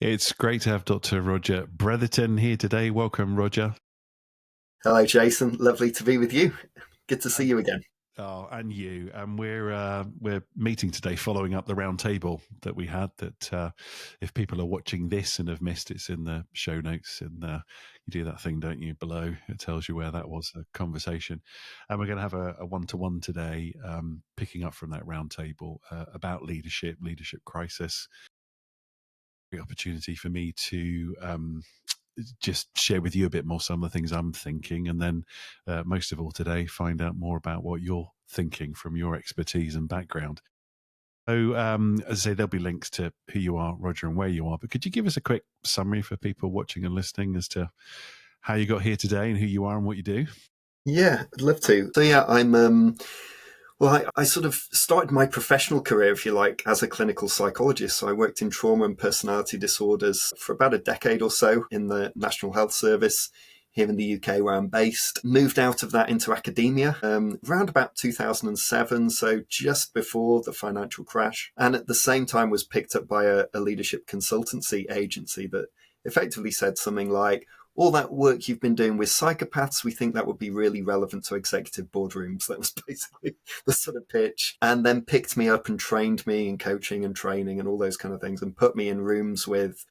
It's great to have Dr. Roger Bretherton here today. Welcome, Roger. Hello, Jason. Lovely to be with you. Good to see you again. Oh, and you. And we're meeting today, following up the round table that we had. That if people are watching this and have missed, it's in the show notes. And you do that thing, don't you? Below it tells you where that was a conversation. And we're going to have a one-to-one today, picking up from that round table about leadership crisis. The opportunity for me to just share with you a bit more some of the things I'm thinking, and then most of all today, find out more about what you're thinking from your expertise and background. So, as I say, there'll be links to who you are, Roger, and where you are. But could you give us a quick summary for people watching and listening as to how you got here today and who you are and what you do? Yeah, I'd love to. So yeah, I sort of started my professional career, if you like, as a clinical psychologist. So I worked in trauma and personality disorders for about a decade or so in the National Health Service here in the UK, where I'm based. Moved out of that into academia around about 2007, so just before the financial crash. And at the same time was picked up by a leadership consultancy agency that effectively said something like, all that work you've been doing with psychopaths, we think that would be really relevant to executive boardrooms. That was basically the sort of pitch. And then picked me up and trained me in coaching and training and all those kind of things, and put me in rooms with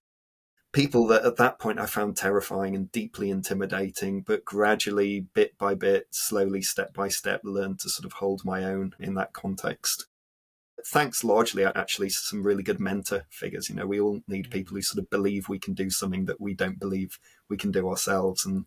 people that at that point I found terrifying and deeply intimidating, but gradually, bit by bit, slowly, step by step, learned to sort of hold my own in that context. Thanks largely, actually, to some really good mentor figures. You know, we all need people who sort of believe we can do something that we don't believe we can do ourselves. And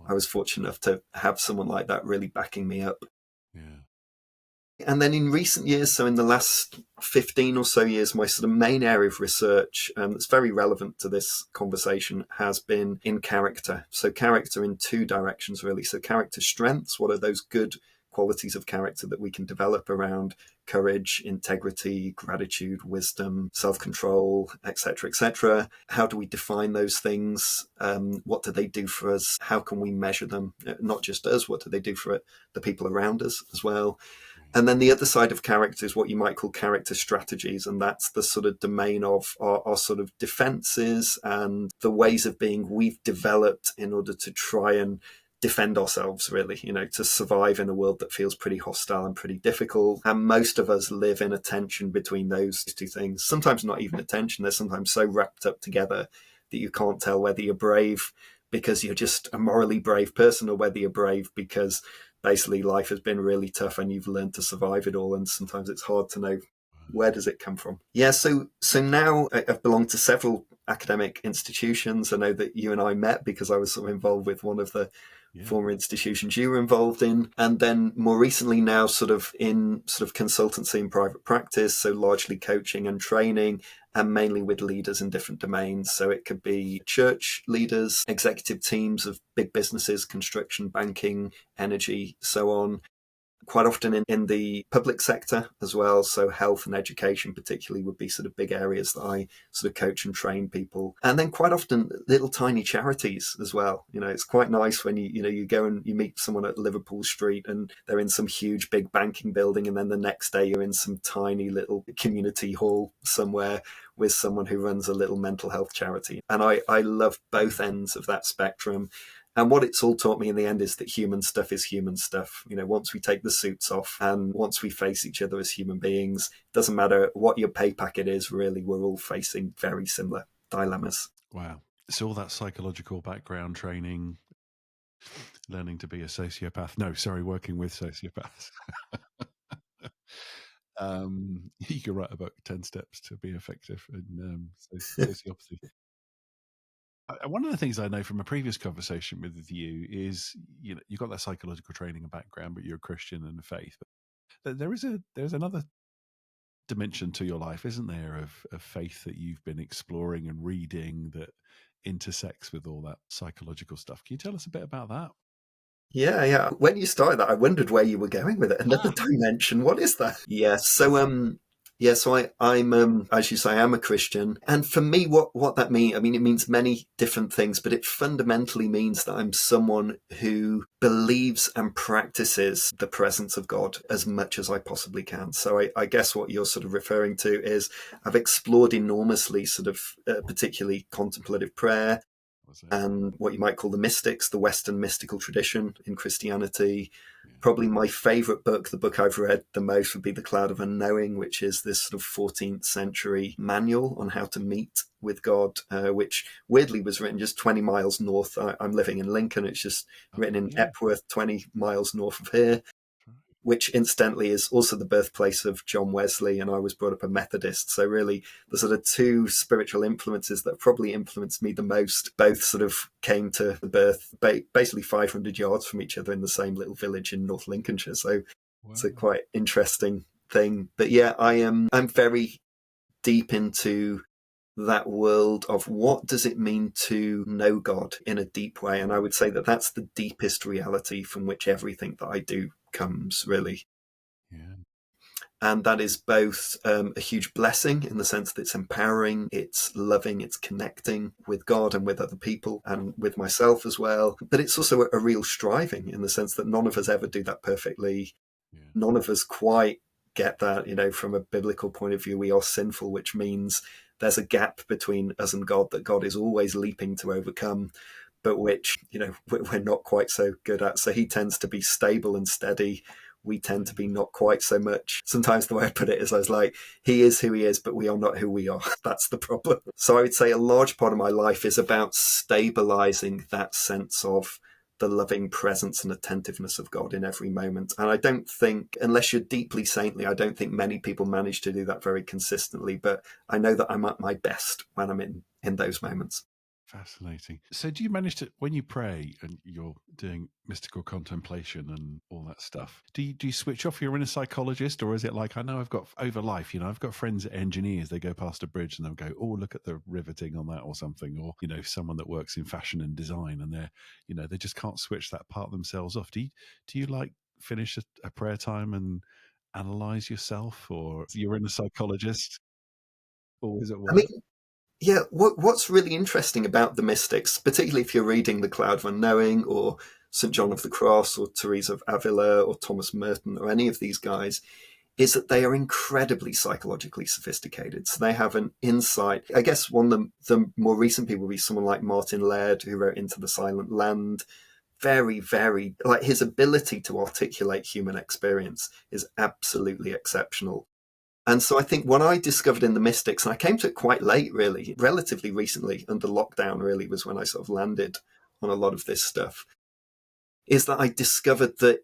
I was fortunate enough to have someone like that really backing me up. Yeah. And then in recent years, so in the last 15 or so years, my sort of main area of research that's very relevant to this conversation has been in character. So character in two directions, really. So character strengths, what are those good qualities of character that we can develop around courage, integrity, gratitude, wisdom, self-control, etc., etc. How do we define those things? What do they do for us? How can we measure them? Not just us, what do they do for the people around us as well? And then the other side of character is what you might call character strategies. And that's the sort of domain of our sort of defenses and the ways of being we've developed in order to try and defend ourselves, really, you know, to survive in a world that feels pretty hostile and pretty difficult. And most of us live in a tension between those two things. Sometimes not even a tension. They're sometimes so wrapped up together that you can't tell whether you're brave because you're just a morally brave person or whether you're brave because basically life has been really tough and you've learned to survive it all. And sometimes it's hard to know where does it come from. Yeah, so now I've belonged to several academic institutions. I know that you and I met because I was sort of involved with one of the former institutions you were involved in. And then more recently now sort of in sort of consultancy and private practice, so largely coaching and training, and mainly with leaders in different domains. So it could be church leaders, executive teams of big businesses, construction, banking, energy, so on. Quite often in the public sector as well. So health and education particularly would be sort of big areas that I sort of coach and train people. And then quite often little tiny charities as well. You know, it's quite nice when you go and you meet someone at Liverpool Street and they're in some huge big banking building, and then the next day you're in some tiny little community hall somewhere with someone who runs a little mental health charity. And I love both ends of that spectrum. And what it's all taught me in the end is that human stuff is human stuff. You know, once we take the suits off and once we face each other as human beings, it doesn't matter what your pay packet is, really, we're all facing very similar dilemmas. Wow. So all that psychological background training, learning to be a sociopath. No, sorry, working with sociopaths. You can write a book, 10 Steps to Be Effective in Sociopathy. One of the things I know from a previous conversation with you is, you know, you've got that psychological training and background, but you're a Christian and a faith. But there's another dimension to your life, isn't there, of faith that you've been exploring and reading that intersects with all that psychological stuff. Can you tell us a bit about that? Yeah. When you started that, I wondered where you were going with it. Another dimension. What is that? Yeah. So Yeah, so I'm as you say, I'm a Christian, and for me, what that means, I mean, it means many different things, but it fundamentally means that I'm someone who believes and practices the presence of God as much as I possibly can. So I guess what you're sort of referring to is I've explored enormously, sort of particularly contemplative prayer Was it? and what you might call the mystics, the Western mystical tradition in Christianity. Yeah. Probably my favorite book, the book I've read the most, would be The Cloud of Unknowing, which is this sort of 14th century manual on how to meet with God, which weirdly was written just 20 miles north. I'm living in Lincoln. It's just Oh, written in yeah. Epworth, 20 miles north of here, Right. which incidentally is also the birthplace of John Wesley, and I was brought up a Methodist. So really, the sort of two spiritual influences that probably influenced me the most both sort of came to birth basically 500 yards from each other in the same little village in North Lincolnshire. So it's a Wow. quite interesting thing. But yeah, I'm very deep into that world of what does it mean to know God in a deep way. And I would say that that's the deepest reality from which everything that I do comes, really. Yeah. And that is both a huge blessing in the sense that it's empowering, it's loving, it's connecting with God and with other people and with myself as well. But it's also a real striving in the sense that none of us ever do that perfectly. Yeah. None of us quite get that, from a biblical point of view. We are sinful, which means there's a gap between us and God that God is always leaping to overcome, but which, we're not quite so good at. So he tends to be stable and steady. We tend to be not quite so much. Sometimes the way I put it is I was like, he is who he is, but we are not who we are. That's the problem. So I would say a large part of my life is about stabilizing that sense of the loving presence and attentiveness of God in every moment. And I don't think, unless you're deeply saintly, I don't think many people manage to do that very consistently. But I know that I'm at my best when I'm in those moments. Fascinating. So, do you manage to, when you pray and you're doing mystical contemplation and all that stuff, do you switch off your inner psychologist, or is it like, I know I've got over life, I've got friends engineers, they go past a bridge and they'll go, oh, look at the riveting on that or something, or someone that works in fashion and design, and they just can't switch that part themselves off. Do you like finish a prayer time and analyze yourself, or you're in a psychologist always at I mean, work? yeah, what's really interesting about the mystics, particularly if you're reading The Cloud of Unknowing or St. John of the Cross or Teresa of Avila or Thomas Merton or any of these guys, is that they are incredibly psychologically sophisticated. So they have an insight. I guess one of the more recent people would be someone like Martin Laird, who wrote Into the Silent Land. Very, very, like his ability to articulate human experience is absolutely exceptional. And so I think what I discovered in the mystics, and I came to it quite late, really, relatively recently, under lockdown, really, was when I sort of landed on a lot of this stuff, is that I discovered that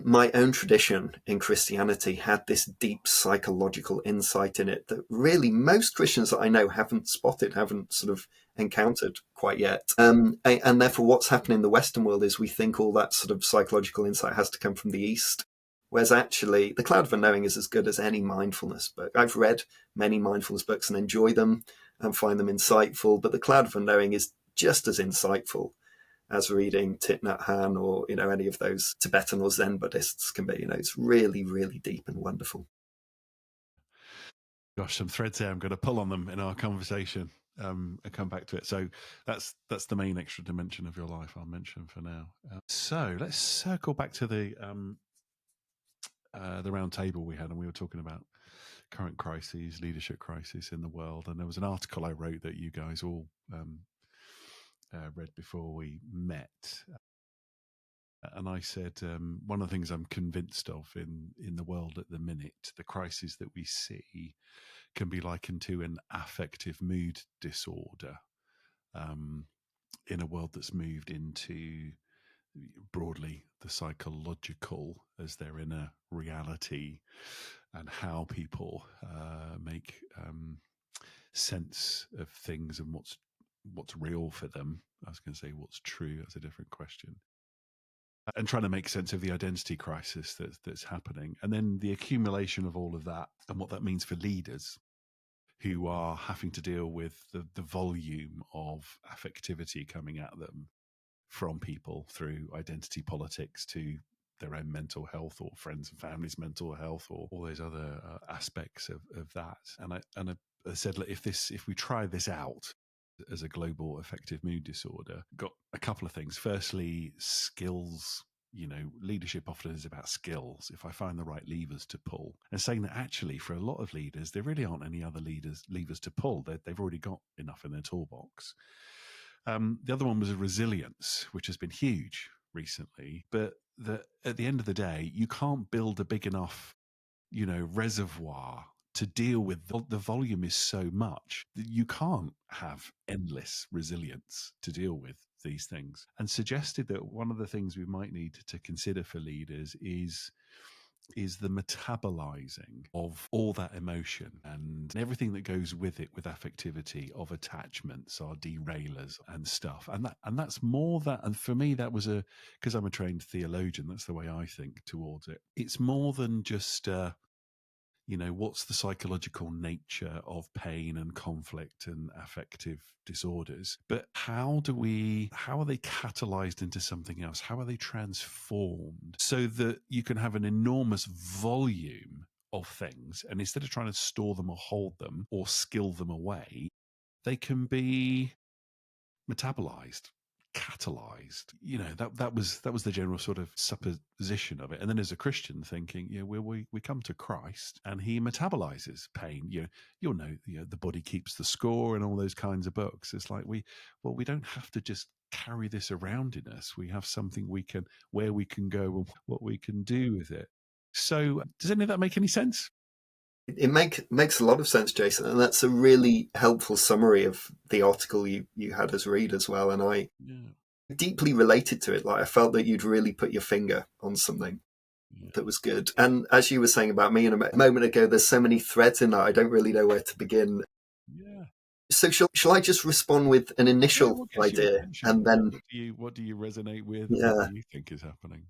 my own tradition in Christianity had this deep psychological insight in it that really most Christians that I know haven't spotted, haven't sort of encountered quite yet. And therefore, what's happening in the Western world is we think all that sort of psychological insight has to come from the East. Whereas actually, The Cloud of Unknowing is as good as any mindfulness book. I've read many mindfulness books and enjoy them and find them insightful, but The Cloud of Unknowing is just as insightful as reading Thich Nhat Hanh or any of those Tibetan or Zen Buddhists can be. It's really, really deep and wonderful. Gosh, some threads there. I'm going to pull on them in our conversation and come back to it. So that's the main extra dimension of your life I'll mention for now. So let's circle back to the round table we had, and we were talking about current crises, leadership crises in the world. And there was an article I wrote that you guys all read before we met. And I said, one of the things I'm convinced of in the world at the minute, the crisis that we see can be likened to an affective mood disorder in a world that's moved into broadly the psychological as their inner reality and how people make sense of things and what's real for them. I was going to say what's true. That's a different question. And trying to make sense of the identity crisis that's happening, and then the accumulation of all of that and what that means for leaders who are having to deal with the volume of affectivity coming at them from people through identity politics to their own mental health or friends and family's mental health or all those other aspects of that. And I said, look, if we try this out as a global affective mood disorder, got a couple of things. Firstly, skills. Leadership often is about skills. If I find the right levers to pull, and saying that actually for a lot of leaders, there really aren't any other levers to pull. They've already got enough in their toolbox. The other one was a resilience, which has been huge recently. But at the end of the day, you can't build a big enough, reservoir to deal with the volume is so much that you can't have endless resilience to deal with these things. And suggested that one of the things we might need to consider for leaders is the metabolizing of all that emotion and everything that goes with it, with affectivity, of attachments, our derailers and stuff. And that's more that, and for me, that was because I'm a trained theologian, that's the way I think towards it. It's more than just, what's the psychological nature of pain and conflict and affective disorders, but how are they catalyzed into something else? How are they transformed so that you can have an enormous volume of things, and instead of trying to store them or hold them or skill them away, they can be metabolized, catalyzed. That was the general sort of supposition of it. And then as a Christian, thinking, we come to Christ and he metabolizes pain. You'll know, the body keeps the score and all those kinds of books. It's like we don't have to just carry this around in us. We have something where we can go and what we can do with it. So does any of that make any sense? It makes a lot of sense, Jason, and that's a really helpful summary of the article you had us read as well. And I deeply related to it. Like, I felt that you'd really put your finger on something that was good. And as you were saying about me a moment ago, there's so many threads in that I don't really know where to begin. Yeah. So shall I just respond with an initial idea, and then what do you resonate with? Yeah. What do you think is happening?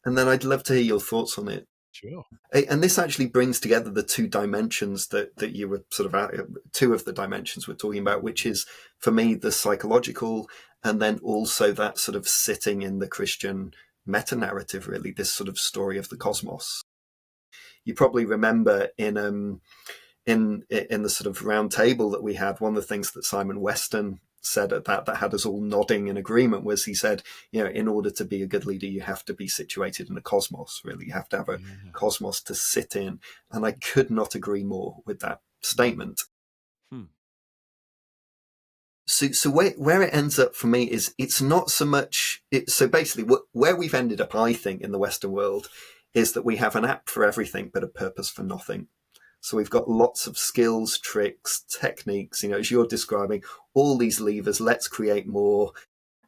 And then I'd love to hear your thoughts on it. Sure. And this actually brings together the two dimensions that you were sort of two of the dimensions we're talking about, which is for me the psychological, and then also that sort of sitting in the Christian meta narrative, really, this sort of story of the cosmos. You probably remember in the sort of round table that we had, one of the things that Simon Weston said at that had us all nodding in agreement was, he said, in order to be a good leader, you have to be situated in a cosmos, really. You have to have a cosmos to sit in. And I could not agree more with that statement. So where it ends up for me is, it's not so much, so basically where we've ended up, I think, in the Western world is that we have an app for everything but a purpose for nothing. So we've got lots of skills, tricks, techniques, as you're describing, all these levers. Let's create more.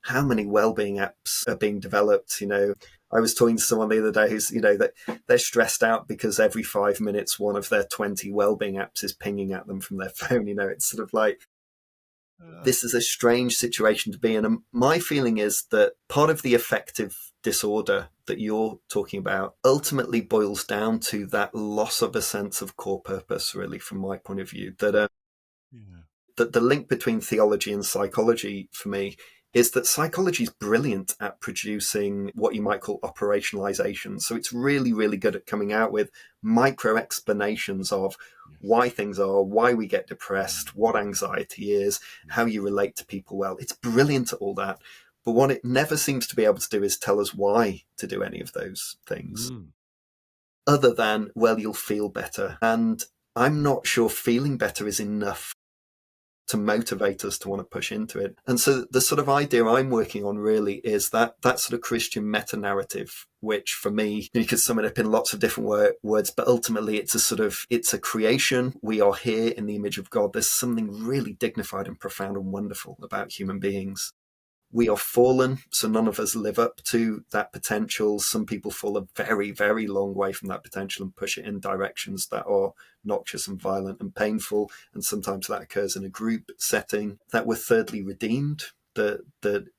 How many well-being apps are being developed? I was talking to someone the other day who's, that they're stressed out because every 5 minutes, one of their 20 well-being apps is pinging at them from their phone. It's sort of like, this is a strange situation to be in. And my feeling is that part of the affective disorder that you're talking about ultimately boils down to that loss of a sense of core purpose, really, from my point of view. That the link between theology and psychology for me is that psychology is brilliant at producing what you might call operationalization. So it's really, really good at coming out with micro explanations of why things are, why we get depressed, what anxiety is, how you relate to people well. It's brilliant at all that. But what it never seems to be able to do is tell us why to do any of those things. Other than, well, you'll feel better. And I'm not sure feeling better is enough to motivate us to want to push into it. And so the sort of idea I'm working on really is that sort of Christian meta-narrative, which for me, you could sum it up in lots of different words, but ultimately it's a creation. We are here in the image of God. There's something really dignified and profound and wonderful about human beings. We are fallen, so none of us live up to that potential. Some people fall a very, very long way from that potential and push it in directions that are noxious and violent and painful. And sometimes that occurs in a group setting. That we're thirdly redeemed, that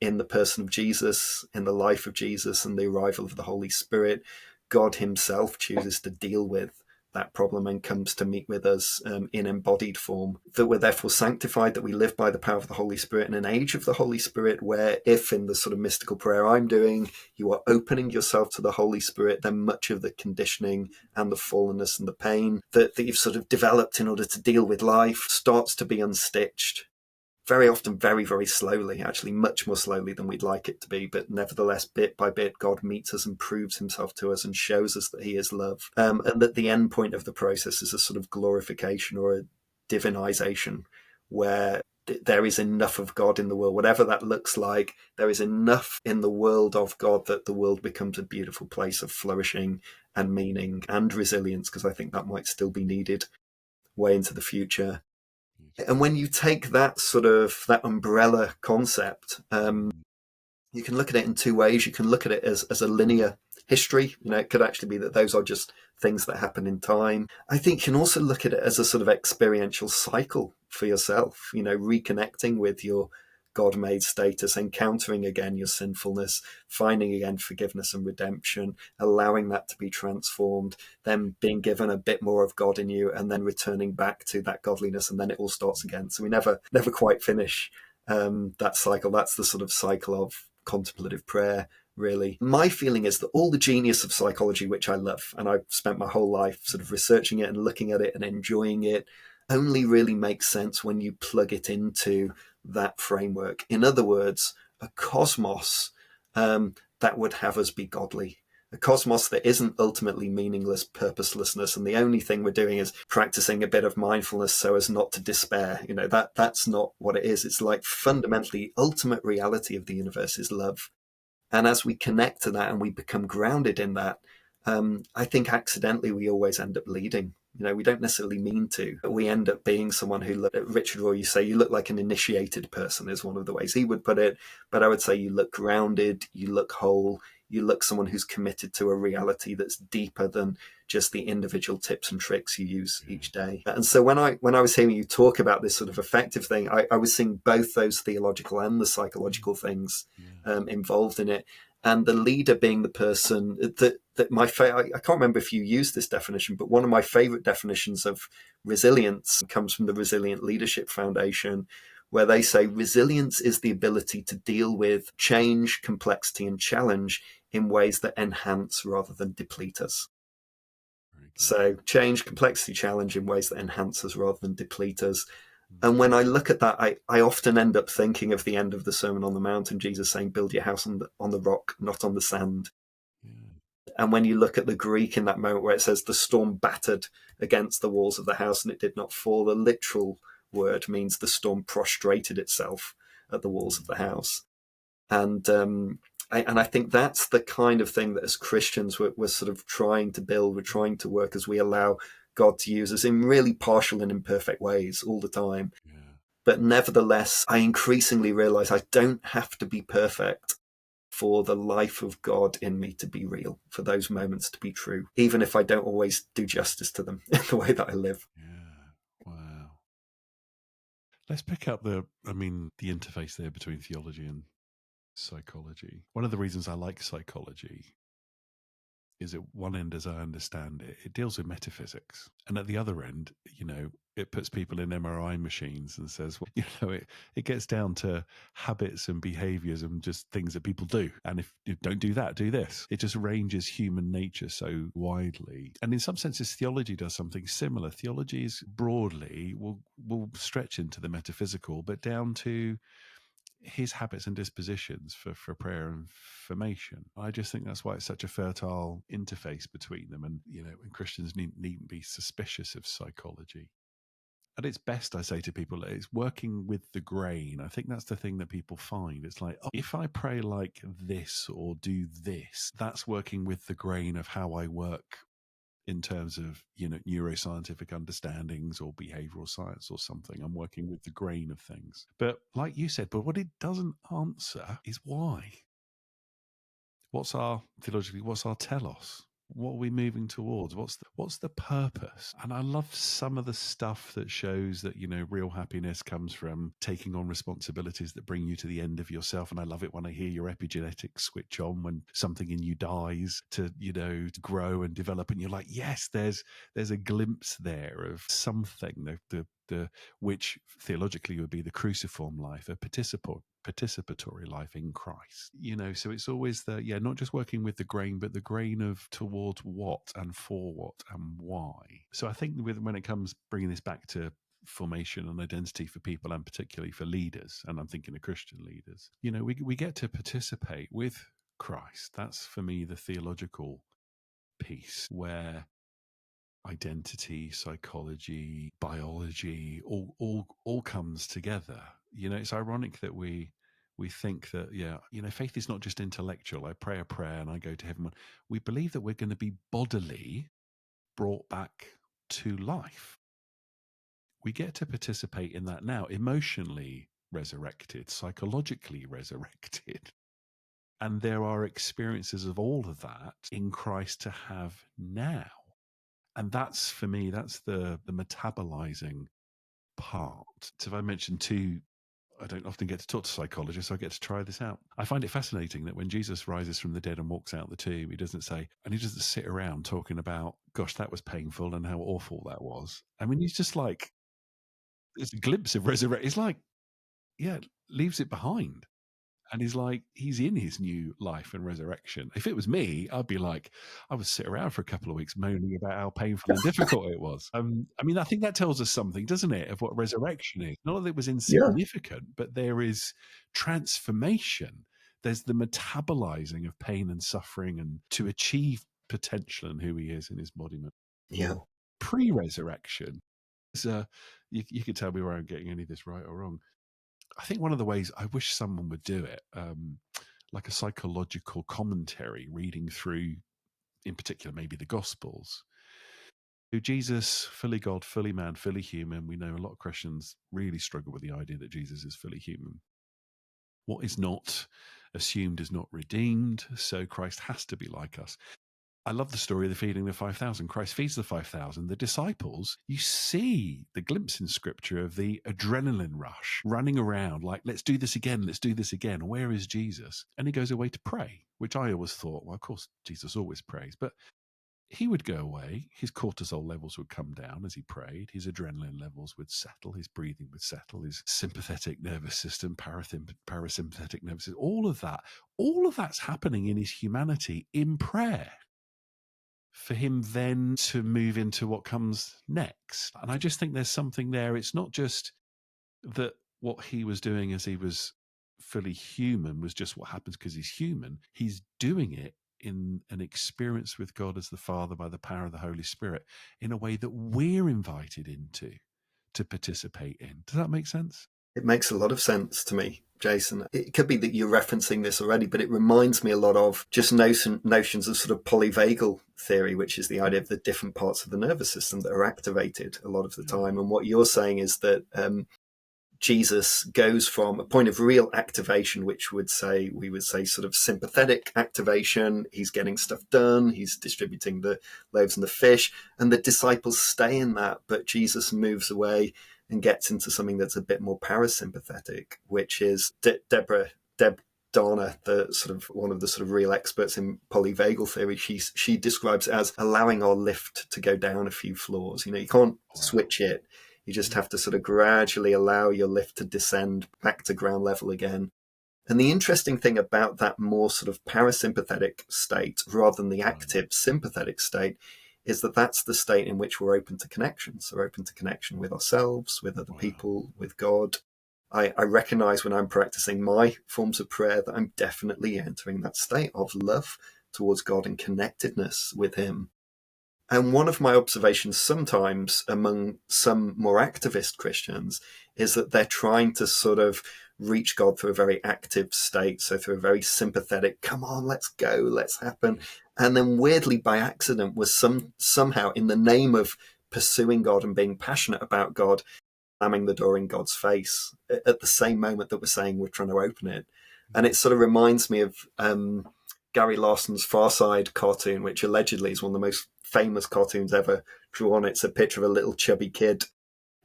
in the person of Jesus, in the life of Jesus and the arrival of the Holy Spirit, God himself chooses to deal with that problem and comes to meet with us in embodied form, that we're therefore sanctified, that we live by the power of the Holy Spirit in an age of the Holy Spirit where, if in the sort of mystical prayer I'm doing, you are opening yourself to the Holy Spirit, then much of the conditioning and the fallenness and the pain that you've sort of developed in order to deal with life starts to be unstitched. Very often, very, very slowly, actually much more slowly than we'd like it to be. But nevertheless, bit by bit, God meets us and proves himself to us and shows us that he is love. And that the end point of the process is a sort of glorification or a divinization where there is enough of God in the world, whatever that looks like. There is enough in the world of God that the world becomes a beautiful place of flourishing and meaning and resilience, because I think that might still be needed way into the future. And when you take that sort of that umbrella concept, you can look at it in two ways. You can look at it as a linear history. It could actually be that those are just things that happen in time. I think you can also look at it as a sort of experiential cycle for yourself, reconnecting with your God-made status, encountering again your sinfulness, finding again forgiveness and redemption, allowing that to be transformed, then being given a bit more of God in you, and then returning back to that godliness, and then it all starts again. So we never quite finish that cycle. That's the sort of cycle of contemplative prayer, really. My feeling is that all the genius of psychology, which I love, and I've spent my whole life sort of researching it and looking at it and enjoying it, only really makes sense when you plug it into that framework. In other words, a cosmos that would have us be godly. A cosmos that isn't ultimately meaningless purposelessness, and the only thing we're doing is practicing a bit of mindfulness so as not to despair. That's not what it is. It's like fundamentally ultimate reality of the universe is love. And as we connect to that and we become grounded in that, I think accidentally we always end up leading. We don't necessarily mean to, but we end up being someone who, Richard Rohr, you say you look like an initiated person is one of the ways he would put it. But I would say you look grounded, you look whole, you look someone who's committed to a reality that's deeper than just the individual tips and tricks you use each day. And so when I was hearing you talk about this sort of affective thing, I was seeing both those theological and the psychological things involved in it. And the leader being the person that I can't remember if you used this definition, but one of my favorite definitions of resilience comes from the Resilient Leadership Foundation, where they say resilience is the ability to deal with change, complexity, and challenge in ways that enhance rather than deplete us. So change, complexity, challenge in ways that enhance us rather than deplete us. And when I look at that, I often end up thinking of the end of the Sermon on the Mount and Jesus saying, build your house on the rock, not on the sand. And when you look at the Greek in that moment where it says the storm battered against the walls of the house and it did not fall, the literal word means the storm prostrated itself at the walls of the house. And I think that's the kind of thing that as Christians we're sort of trying to build, we're trying to work as we allow God to use us in really partial and imperfect ways all the time. But nevertheless, I increasingly realize I don't have to be perfect for the life of God in me to be real, for those moments to be true, even if I don't always do justice to them in the way that I live. Wow. Let's pick up the interface there between theology and psychology. One of the reasons I like psychology is at one end, as I understand it, it deals with metaphysics. And at the other end, it puts people in MRI machines and says, well, it gets down to habits and behaviors and just things that people do. And if you don't do that, do this. It just ranges human nature so widely. And in some senses, theology does something similar. Theology is broadly will stretch into the metaphysical, but down to his habits and dispositions for prayer and formation. I just think that's why it's such a fertile interface between them. And, and Christians needn't be suspicious of psychology. At its best, I say to people, it's working with the grain. I think that's the thing that people find. It's like, if I pray like this or do this, that's working with the grain of how I work in terms of, neuroscientific understandings or behavioral science or something. I'm working with the grain of things. But like you said, but what it doesn't answer is why. What's our telos? What are we moving towards? What's the purpose? And I love some of the stuff that shows that, real happiness comes from taking on responsibilities that bring you to the end of yourself. And I love it when I hear your epigenetics switch on when something in you dies to to grow and develop. And you're like, yes, there's a glimpse there of something, the which theologically would be the cruciform life, a participatory life in Christ. So it's always not just working with the grain, but the grain of towards what and for what and why. So I think when it comes bringing this back to formation and identity for people, and particularly for leaders, and I'm thinking of Christian leaders, we get to participate with Christ. That's for me the theological piece where identity, psychology, biology, all comes together. It's ironic that we think that faith is not just intellectual. I pray a prayer and I go to heaven. We believe that we're going to be bodily brought back to life. We get to participate in that now, emotionally resurrected, psychologically resurrected. And there are experiences of all of that in Christ to have now. And that's, for me, that's the metabolizing part. So if I mentioned two, I don't often get to talk to psychologists, so I get to try this out. I find it fascinating that when Jesus rises from the dead and walks out the tomb, he doesn't sit around talking about, gosh, that was painful and how awful that was. I mean, he's just like, there's a glimpse of resurrection. It's like, leaves it behind. And he's in his new life and resurrection. If it was me, I'd be like, I would sit around for a couple of weeks moaning about how painful and difficult it was. I think that tells us something, doesn't it, of what resurrection is? Not that it was insignificant, but there is transformation. There's the metabolizing of pain and suffering and to achieve potential and who he is in his embodiment. Yeah. Pre-resurrection, you could tell me where I'm getting any of this right or wrong. I think one of the ways I wish someone would do it, like a psychological commentary, reading through, in particular, maybe the Gospels. Jesus, fully God, fully man, fully human. We know a lot of Christians really struggle with the idea that Jesus is fully human. What is not assumed is not redeemed, so Christ has to be like us. I love the story of the feeding of the 5,000. Christ feeds the 5,000. The disciples, you see the glimpse in Scripture of the adrenaline rush, running around like, let's do this again, let's do this again. Where is Jesus? And he goes away to pray, which I always thought, well, of course, Jesus always prays. But he would go away. His cortisol levels would come down as he prayed. His adrenaline levels would settle. His breathing would settle. His sympathetic nervous system, parasympathetic nervous system, all of that's happening in his humanity in prayer, for him then to move into what comes next. And I just think there's something there. It's not just that what he was doing as he was fully human was just what happens because he's human. He's doing it in an experience with God as the Father by the power of the Holy Spirit in a way that we're invited into to participate in. Does that make sense? It makes a lot of sense to me, Jason. It could be that you're referencing this already, but it reminds me a lot of just notions of sort of polyvagal theory, which is the idea of the different parts of the nervous system that are activated a lot of the time. And what you're saying is that Jesus goes from a point of real activation, which we would say sort of sympathetic activation. He's getting stuff done. He's distributing the loaves and the fish, and the disciples stay in that. But Jesus moves away and gets into something that's a bit more parasympathetic, which is Deb Dana, the sort of one of the sort of real experts in polyvagal theory. She describes it as allowing our lift to go down a few floors. You can't switch it. You just have to sort of gradually allow your lift to descend back to ground level again. And the interesting thing about that more sort of parasympathetic state rather than the active sympathetic state is that that's the state in which we're open to connection. So we're open to connection with ourselves, with other people, with God. I recognize when I'm practicing my forms of prayer that I'm definitely entering that state of love towards God and connectedness with him. And one of my observations sometimes among some more activist Christians is that they're trying to sort of reach God through a very active state, so through a very sympathetic, come on, let's go, let's happen. And then weirdly, by accident, was somehow in the name of pursuing God and being passionate about God, slamming the door in God's face at the same moment that we're saying we're trying to open it. And it sort of reminds me of Gary Larson's Far Side cartoon, which allegedly is one of the most famous cartoons ever drawn. It's a picture of a little chubby kid,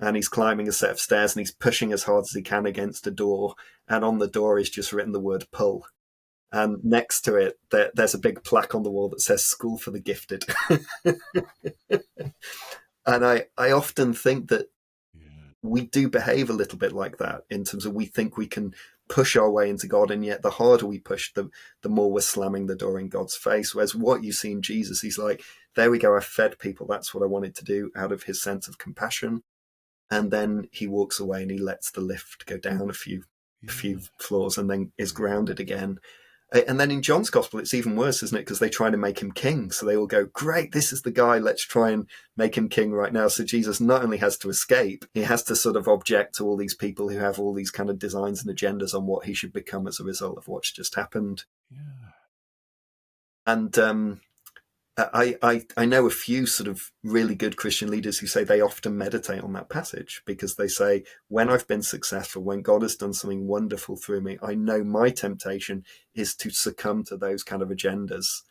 and he's climbing a set of stairs and he's pushing as hard as he can against a door. And on the door is just written the word pull. And next to it, there's a big plaque on the wall that says School for the Gifted. And I often think that we do behave a little bit like that, in terms of we think we can push our way into God, and yet the harder we push, the more we're slamming the door in God's face. Whereas what you see in Jesus, he's like, there we go, I fed people. That's what I wanted to do, out of his sense of compassion. And then he walks away and he lets the lift go down a few floors and then is grounded again. And then in John's gospel, it's even worse, isn't it? Because they try to make him king. So they all go, great, this is the guy. Let's try and make him king right now. So Jesus not only has to escape, he has to sort of object to all these people who have all these kind of designs and agendas on what he should become as a result of what's just happened. Yeah. And I know a few sort of really good Christian leaders who say they often meditate on that passage, because they say, when I've been successful, when God has done something wonderful through me, I know my temptation is to succumb to those kind of agendas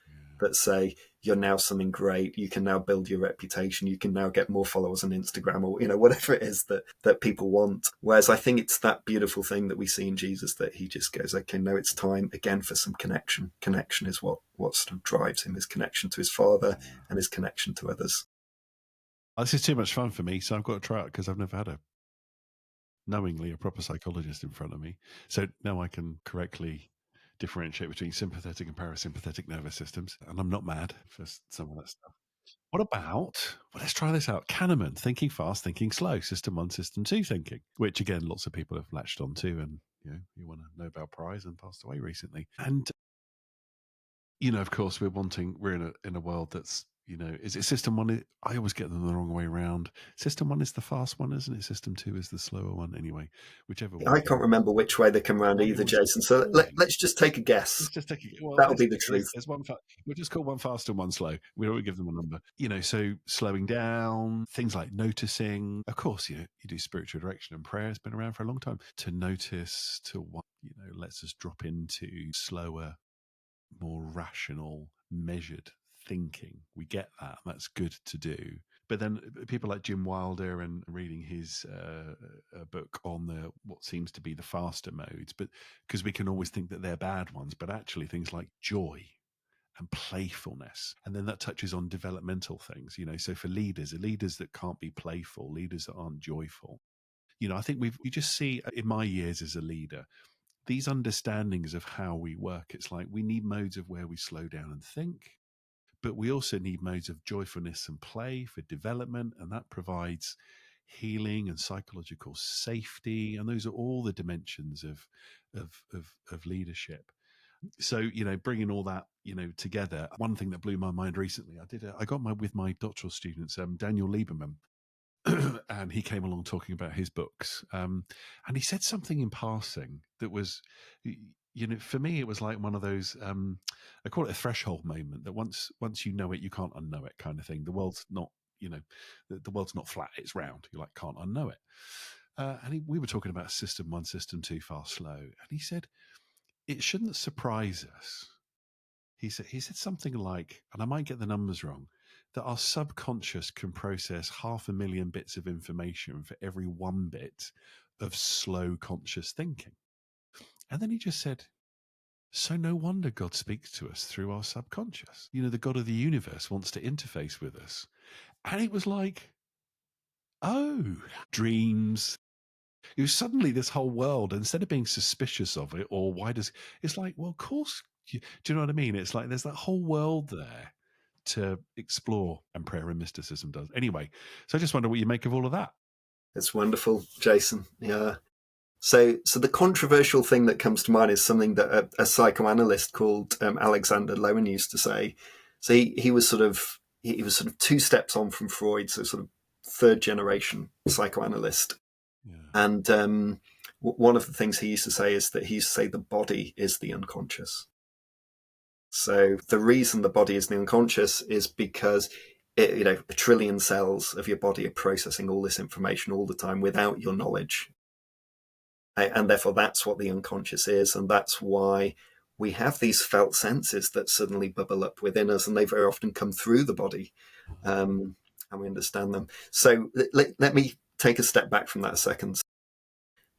that say, you're now something great, you can now build your reputation, you can now get more followers on Instagram, or whatever it is that people want. Whereas I think it's that beautiful thing that we see in Jesus, that he just goes, okay, no, it's time again for some connection. Connection is what sort of drives him, his connection to his Father and his connection to others. This is too much fun for me, so I've got to try it, because I've never had knowingly a proper psychologist in front of me. So now I can correctly differentiate between sympathetic and parasympathetic nervous systems, and I'm not mad for some of that stuff. What about, well, let's try this out. Kahneman, thinking fast, thinking slow, system 1, system 2 thinking, which again, lots of people have latched onto, and you won a Nobel Prize and passed away recently. And of course, we're in a world that's, is it system 1? I always get them the wrong way around. System 1 is the fast one, isn't it? System 2 is the slower one. Anyway, whichever one. I can't remember which way they come around either, Jason. So let's just take a guess. Let's just take That'll be the truth. There's one. We'll just call one fast and one slow. We don't give them a number. So slowing down, things like noticing. Of course, you do spiritual direction and prayer. Has been around for a long time. To notice, to what lets us drop into slower, more rational, measured thinking. We get that. That's good to do. But then people like Jim Wilder, and reading his book on what seems to be the faster modes, but because we can always think that they're bad ones, but actually things like joy and playfulness, and then that touches on developmental things. So for leaders that can't be playful, leaders that aren't joyful, I think we just see in my years as a leader, these understandings of how we work. It's like we need modes of where we slow down and think, but we also need modes of joyfulness and play for development, and that provides healing and psychological safety, and those are all the dimensions of leadership. So bringing all that together. One thing that blew my mind recently, I got with my doctoral students, Daniel Lieberman. And he came along talking about his books, and he said something in passing that was, for me, it was like one of those, I call it a threshold moment, that once you know it, you can't unknow it, kind of thing. The world's not, the world's not flat; it's round. You can't unknow it. And we were talking about system 1, system 2, fast, slow, and he said it shouldn't surprise us. He said something like, and I might get the numbers wrong, that our subconscious can process 500,000 bits of information for every 1 bit of slow conscious thinking. And then he just said, so no wonder God speaks to us through our subconscious. The God of the universe wants to interface with us. And it was like, oh, dreams. It was suddenly this whole world, instead of being suspicious of it, or it's like, well, of course, do you know what I mean? It's like there's that whole world there to explore, and prayer and mysticism does. Anyway, so I just wonder what you make of all of that. It's wonderful, Jason. Yeah. So the controversial thing that comes to mind is something that a psychoanalyst called Alexander Lowen used to say. So he was sort of 2 steps on from Freud, so sort of 3rd generation psychoanalyst. Yeah. And one of the things he used to say is that he used to say the body is the unconscious. So the reason the body is the unconscious is because a trillion cells of your body are processing all this information all the time without your knowledge. And therefore that's what the unconscious is. And that's why we have these felt senses that suddenly bubble up within us, and they very often come through the body, and we understand them. So let me take a step back from that a second.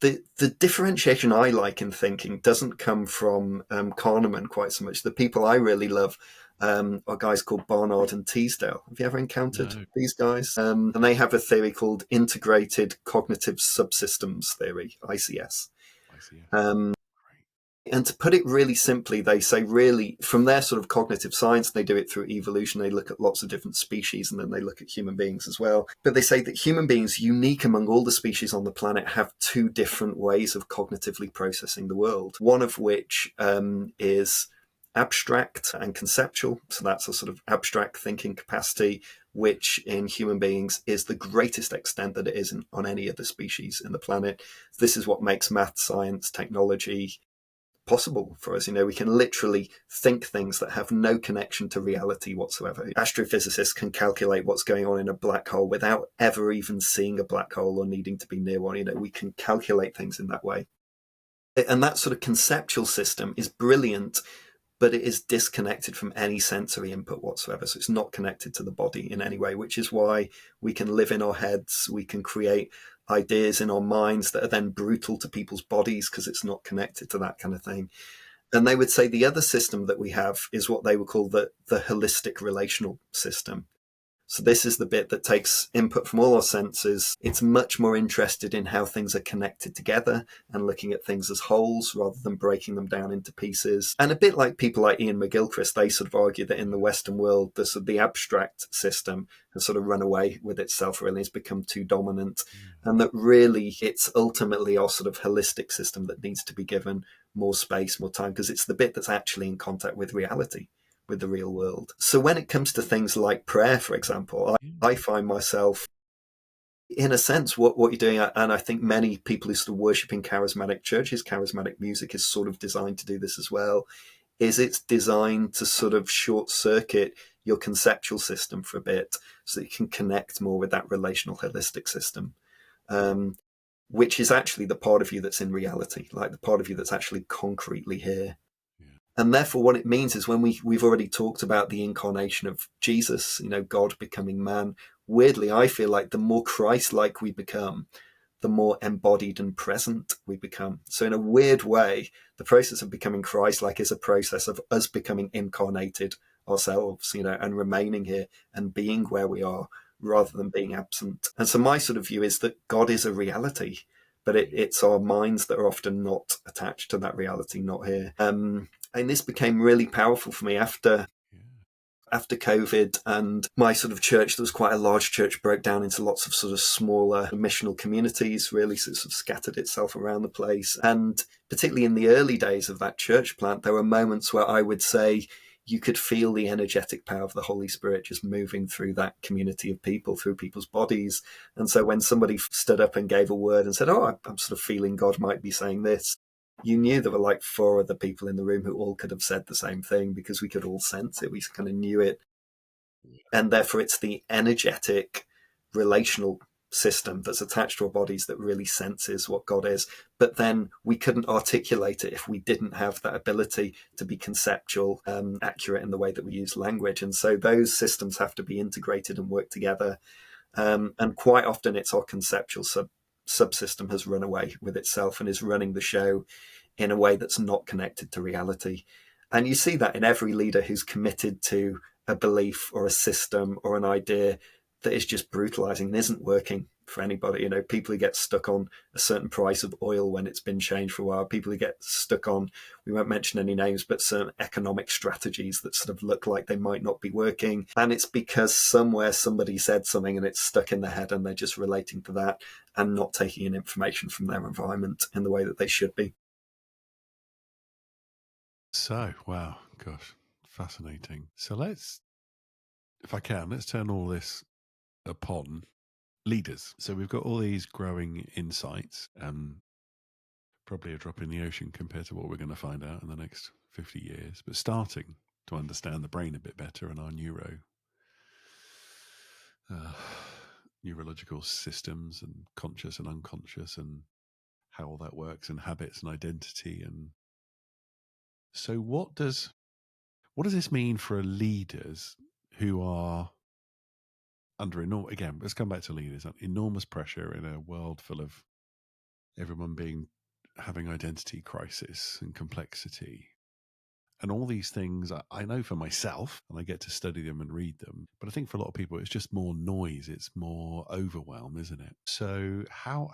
The differentiation I like in thinking doesn't come from Kahneman quite so much. The people I really love are guys called Barnard and Teasdale. Have you ever encountered these guys? And they have a theory called Integrated Cognitive Subsystems Theory, ICS. And to put it really simply, they say really from their sort of cognitive science, they do it through evolution. They look at lots of different species and then they look at human beings as well. But they say that human beings, unique among all the species on the planet, have two different ways of cognitively processing the world. One of which is abstract and conceptual. So that's a sort of abstract thinking capacity, which in human beings is the greatest extent that it is on any other species in the planet. This is what makes math, science, technology possible for us. We can literally think things that have no connection to reality whatsoever. Astrophysicists can calculate what's going on in a black hole without ever even seeing a black hole or needing to be near one. We can calculate things in that way. And that sort of conceptual system is brilliant, but it is disconnected from any sensory input whatsoever. So it's not connected to the body in any way, which is why we can live in our heads, we can create ideas in our minds that are then brutal to people's bodies because it's not connected to that kind of thing. And they would say the other system that we have is what they would call the holistic relational system. So this is the bit that takes input from all our senses. It's much more interested in how things are connected together and looking at things as wholes rather than breaking them down into pieces. And a bit like people like Ian McGilchrist, they sort of argue that in the Western world, the abstract system has sort of run away with itself, really. It's become too dominant. And that really it's ultimately our sort of holistic system that needs to be given more space, more time, because it's the bit that's actually in contact with reality, with the real world. So when it comes to things like prayer, for example, I find myself, in a sense, what you're doing, and I think many people who sort of worship in charismatic churches, charismatic music is sort of designed to do this as well, is it's designed to sort of short circuit your conceptual system for a bit so that you can connect more with that relational holistic system, which is actually the part of you that's in reality, like the part of you that's actually concretely here. And therefore, what it means is when we've already talked about the incarnation of Jesus, God becoming man, weirdly, I feel like the more Christ-like we become, the more embodied and present we become. So in a weird way, the process of becoming Christ-like is a process of us becoming incarnated ourselves, and remaining here and being where we are rather than being absent. And so my sort of view is that God is a reality, but it's our minds that are often not attached to that reality, not here. And this became really powerful for me after COVID, and my sort of church, there was quite a large church, broke down into lots of sort of smaller missional communities, really sort of scattered itself around the place. And particularly in the early days of that church plant, there were moments where I would say you could feel the energetic power of the Holy Spirit just moving through that community of people, through people's bodies. And so when somebody stood up and gave a word and said, I'm sort of feeling God might be saying this, you knew there were like 4 other people in the room who all could have said the same thing because we could all sense it. We kind of knew it. And therefore, it's the energetic relational system that's attached to our bodies that really senses what God is. But then we couldn't articulate it if we didn't have that ability to be conceptual, accurate in the way that we use language. And so those systems have to be integrated and work together. And quite often it's our conceptual subsystem has run away with itself and is running the show in a way that's not connected to reality. And you see that in every leader who's committed to a belief or a system or an idea that is just brutalizing and isn't working for anybody. People who get stuck on a certain price of oil when it's been changed for a while, people who get stuck on, we won't mention any names, but certain economic strategies that sort of look like they might not be working. And it's because somewhere somebody said something and it's stuck in their head and they're just relating to that and not taking in information from their environment in the way that they should be. So, wow, gosh, fascinating. So let's turn all this upon leaders. So we've got all these growing insights, probably a drop in the ocean compared to what we're going to find out in the next 50 years, but starting to understand the brain a bit better and our neurological systems and conscious and unconscious and how all that works and habits and identity and So what does this mean for leaders who are under again, let's come back to leaders, enormous pressure in a world full of everyone having identity crisis and complexity and all these things. I know for myself, and I get to study them and read them, but I think for a lot of people it's just more noise, it's more overwhelm, isn't it? So how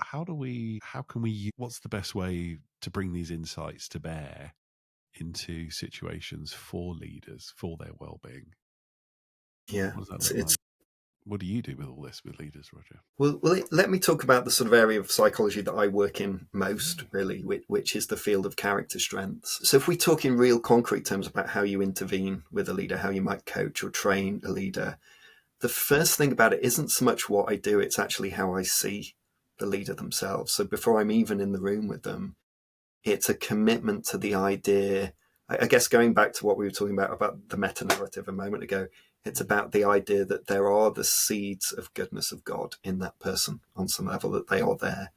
can we, what's the best way to bring these insights to bear into situations for leaders, for their well-being? Yeah, What does that look like? What do you do with all this with leaders, Roger? Well, let me talk about the sort of area of psychology that I work in most, really, which is the field of character strengths. So if we talk in real concrete terms about how you intervene with a leader, how you might coach or train a leader, the first thing about it isn't so much what I do, it's actually how I see the leader themselves. So before I'm even in the room with them, it's a commitment to the idea. I guess going back to what we were talking about the meta-narrative a moment ago, it's about the idea that there are the seeds of goodness of God in that person on some level, that they are there.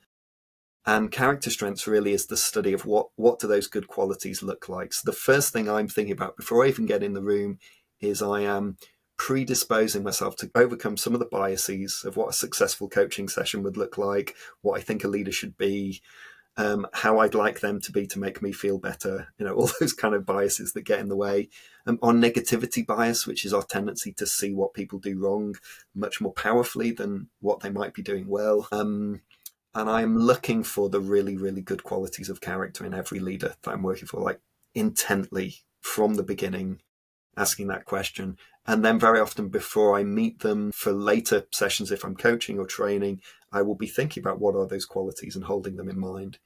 And character strengths really is the study of what do those good qualities look like. So the first thing I'm thinking about before I even get in the room is I am predisposing myself to overcome some of the biases of what a successful coaching session would look like, what I think a leader should be, how I'd like them to be to make me feel better, all those kind of biases that get in the way. On negativity bias, which is our tendency to see what people do wrong much more powerfully than what they might be doing well. And I'm looking for the really, really good qualities of character in every leader that I'm working for, like intently from the beginning, asking that question. And then very often before I meet them for later sessions, if I'm coaching or training, I will be thinking about what are those qualities and holding them in mind.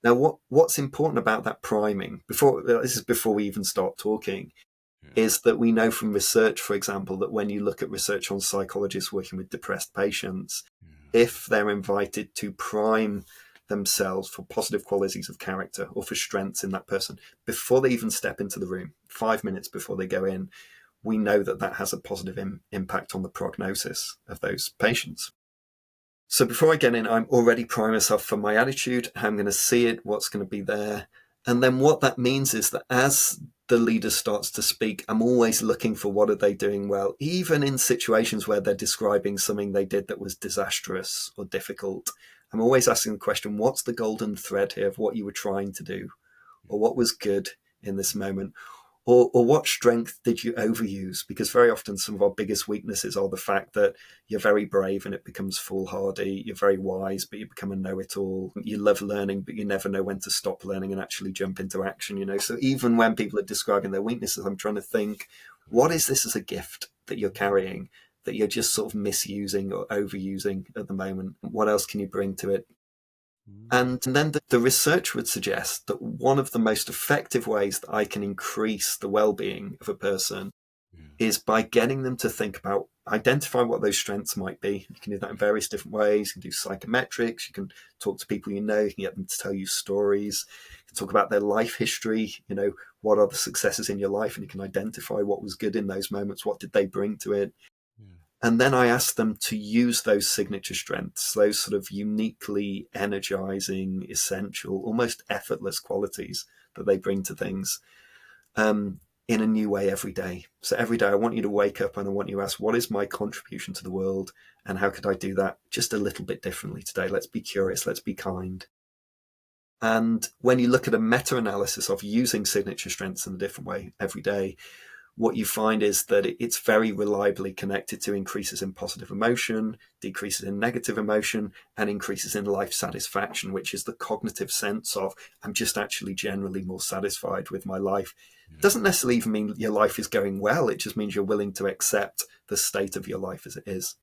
Now, what's important about that priming, this is before we even start talking, is that we know from research, for example, that when you look at research on psychologists working with depressed patients, if they're invited to prime themselves for positive qualities of character or for strengths in that person before they even step into the room, 5 minutes before they go in, we know that that has a positive impact on the prognosis of those patients. So before I get in, I'm already priming myself for my attitude, how I'm going to see it, what's going to be there. And then what that means is that as the leader starts to speak, I'm always looking for what are they doing well, even in situations where they're describing something they did that was disastrous or difficult. I'm always asking the question, what's the golden thread here of what you were trying to do, or what was good in this moment? Or what strength did you overuse? Because very often some of our biggest weaknesses are the fact that you're very brave and it becomes foolhardy. You're very wise, but you become a know-it-all. You love learning, but you never know when to stop learning and actually jump into action. So even when people are describing their weaknesses, I'm trying to think, what is this as a gift that you're carrying that you're just sort of misusing or overusing at the moment? What else can you bring to it? And then the research would suggest that one of the most effective ways that I can increase the well-being of a person is by getting them to think about, identify what those strengths might be. You can do that in various different ways. You can do psychometrics. You can talk to people you know. You can get them to tell you stories. You can talk about their life history. What are the successes in your life? And you can identify what was good in those moments. What did they bring to it? And then I asked them to use those signature strengths, those sort of uniquely energizing, essential, almost effortless qualities that they bring to things in a new way every day. So every day I want you to wake up and I want you to ask, what is my contribution to the world? And how could I do that just a little bit differently today? Let's be curious. Let's be kind. And when you look at a meta-analysis of using signature strengths in a different way every day, what you find is that it's very reliably connected to increases in positive emotion, decreases in negative emotion, and increases in life satisfaction, which is the cognitive sense of I'm just actually generally more satisfied with my life. It doesn't necessarily even mean your life is going well. It just means you're willing to accept the state of your life as it is.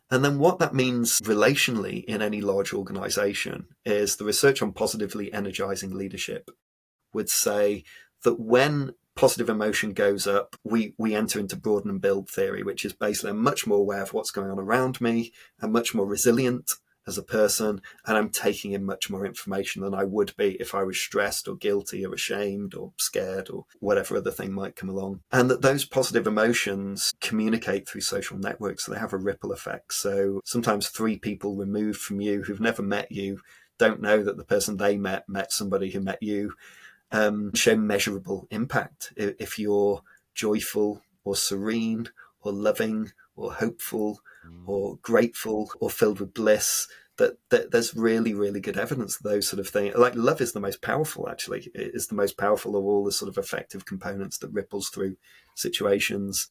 And then what that means relationally in any large organization is the research on positively energizing leadership would say that when positive emotion goes up, we enter into broaden and build theory, which is basically I'm much more aware of what's going on around me. I'm much more resilient as a person, and I'm taking in much more information than I would be if I was stressed or guilty or ashamed or scared or whatever other thing might come along. And that those positive emotions communicate through social networks, so they have a ripple effect. So sometimes 3 people removed from you who've never met you don't know that the person they met somebody who met you. show measurable impact. If you're joyful or serene or loving or hopeful or grateful or filled with bliss, that there's really, really good evidence of those sort of things. Like love is the most powerful, actually. It is the most powerful of all the sort of affective components that ripples through situations.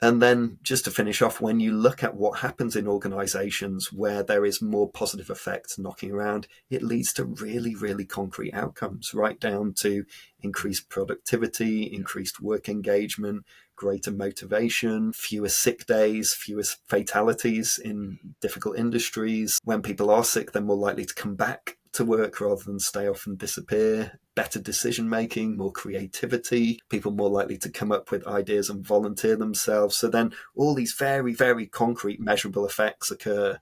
And then just to finish off, when you look at what happens in organizations where there is more positive effects knocking around, it leads to really, really concrete outcomes, right down to increased productivity, increased work engagement, greater motivation, fewer sick days, fewer fatalities in difficult industries. When people are sick, they're more likely to come back to work rather than stay off and disappear. Better decision making, more creativity, people more likely to come up with ideas and volunteer themselves. So then all these very, very concrete measurable effects occur.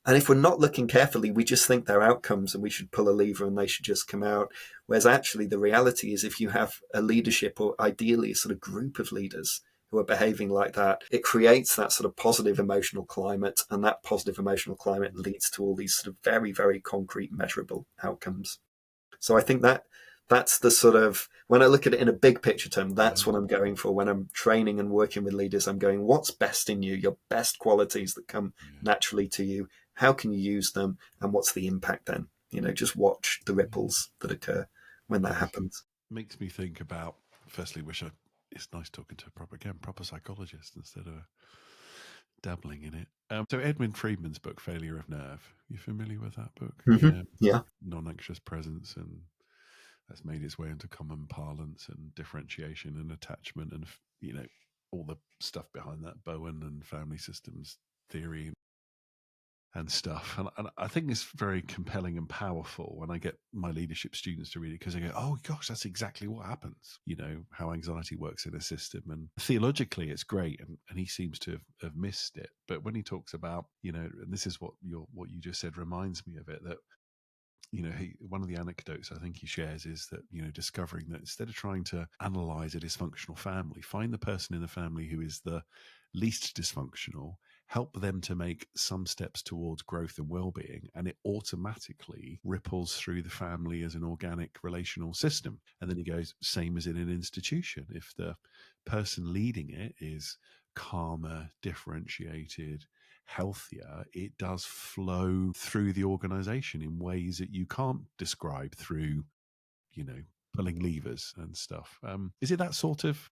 And if we're not looking carefully, we just think they're outcomes and we should pull a lever and they should just come out. Whereas actually the reality is if you have a leadership, or ideally a sort of group of leaders who are behaving like that, it creates that sort of positive emotional climate, and that positive emotional climate leads to all these sort of very, very concrete measurable outcomes. So I think that's the sort of, when I look at it in a big picture term, that's what I'm going for. When I'm training and working with leaders, I'm going, what's best in you, your best qualities that come naturally to you? How can you use them? And what's the impact then? Just watch the ripples that occur when that happens. Makes me think about, firstly, it's nice talking to a proper psychologist instead of dabbling in it. So Edwin Friedman's book, Failure of Nerve, you familiar with that book? Mm-hmm. Yeah. Non-anxious presence, and that's made its way into common parlance and differentiation and attachment and, all the stuff behind that, Bowen and family systems theory and stuff. And I think it's very compelling and powerful when I get my leadership students to read it, because they go, oh gosh, that's exactly what happens. How anxiety works in a system. And theologically, it's great. And he seems to have missed it. But when he talks about, and this is what you just said reminds me of it, that one of the anecdotes I think he shares is that, discovering that instead of trying to analyze a dysfunctional family, find the person in the family who is the least dysfunctional, help them to make some steps towards growth and well-being, and it automatically ripples through the family as an organic relational system. And then he goes, same as in an institution. If the person leading it is calmer, differentiated, healthier, it does flow through the organization in ways that you can't describe through, pulling levers and stuff. Is it that sort of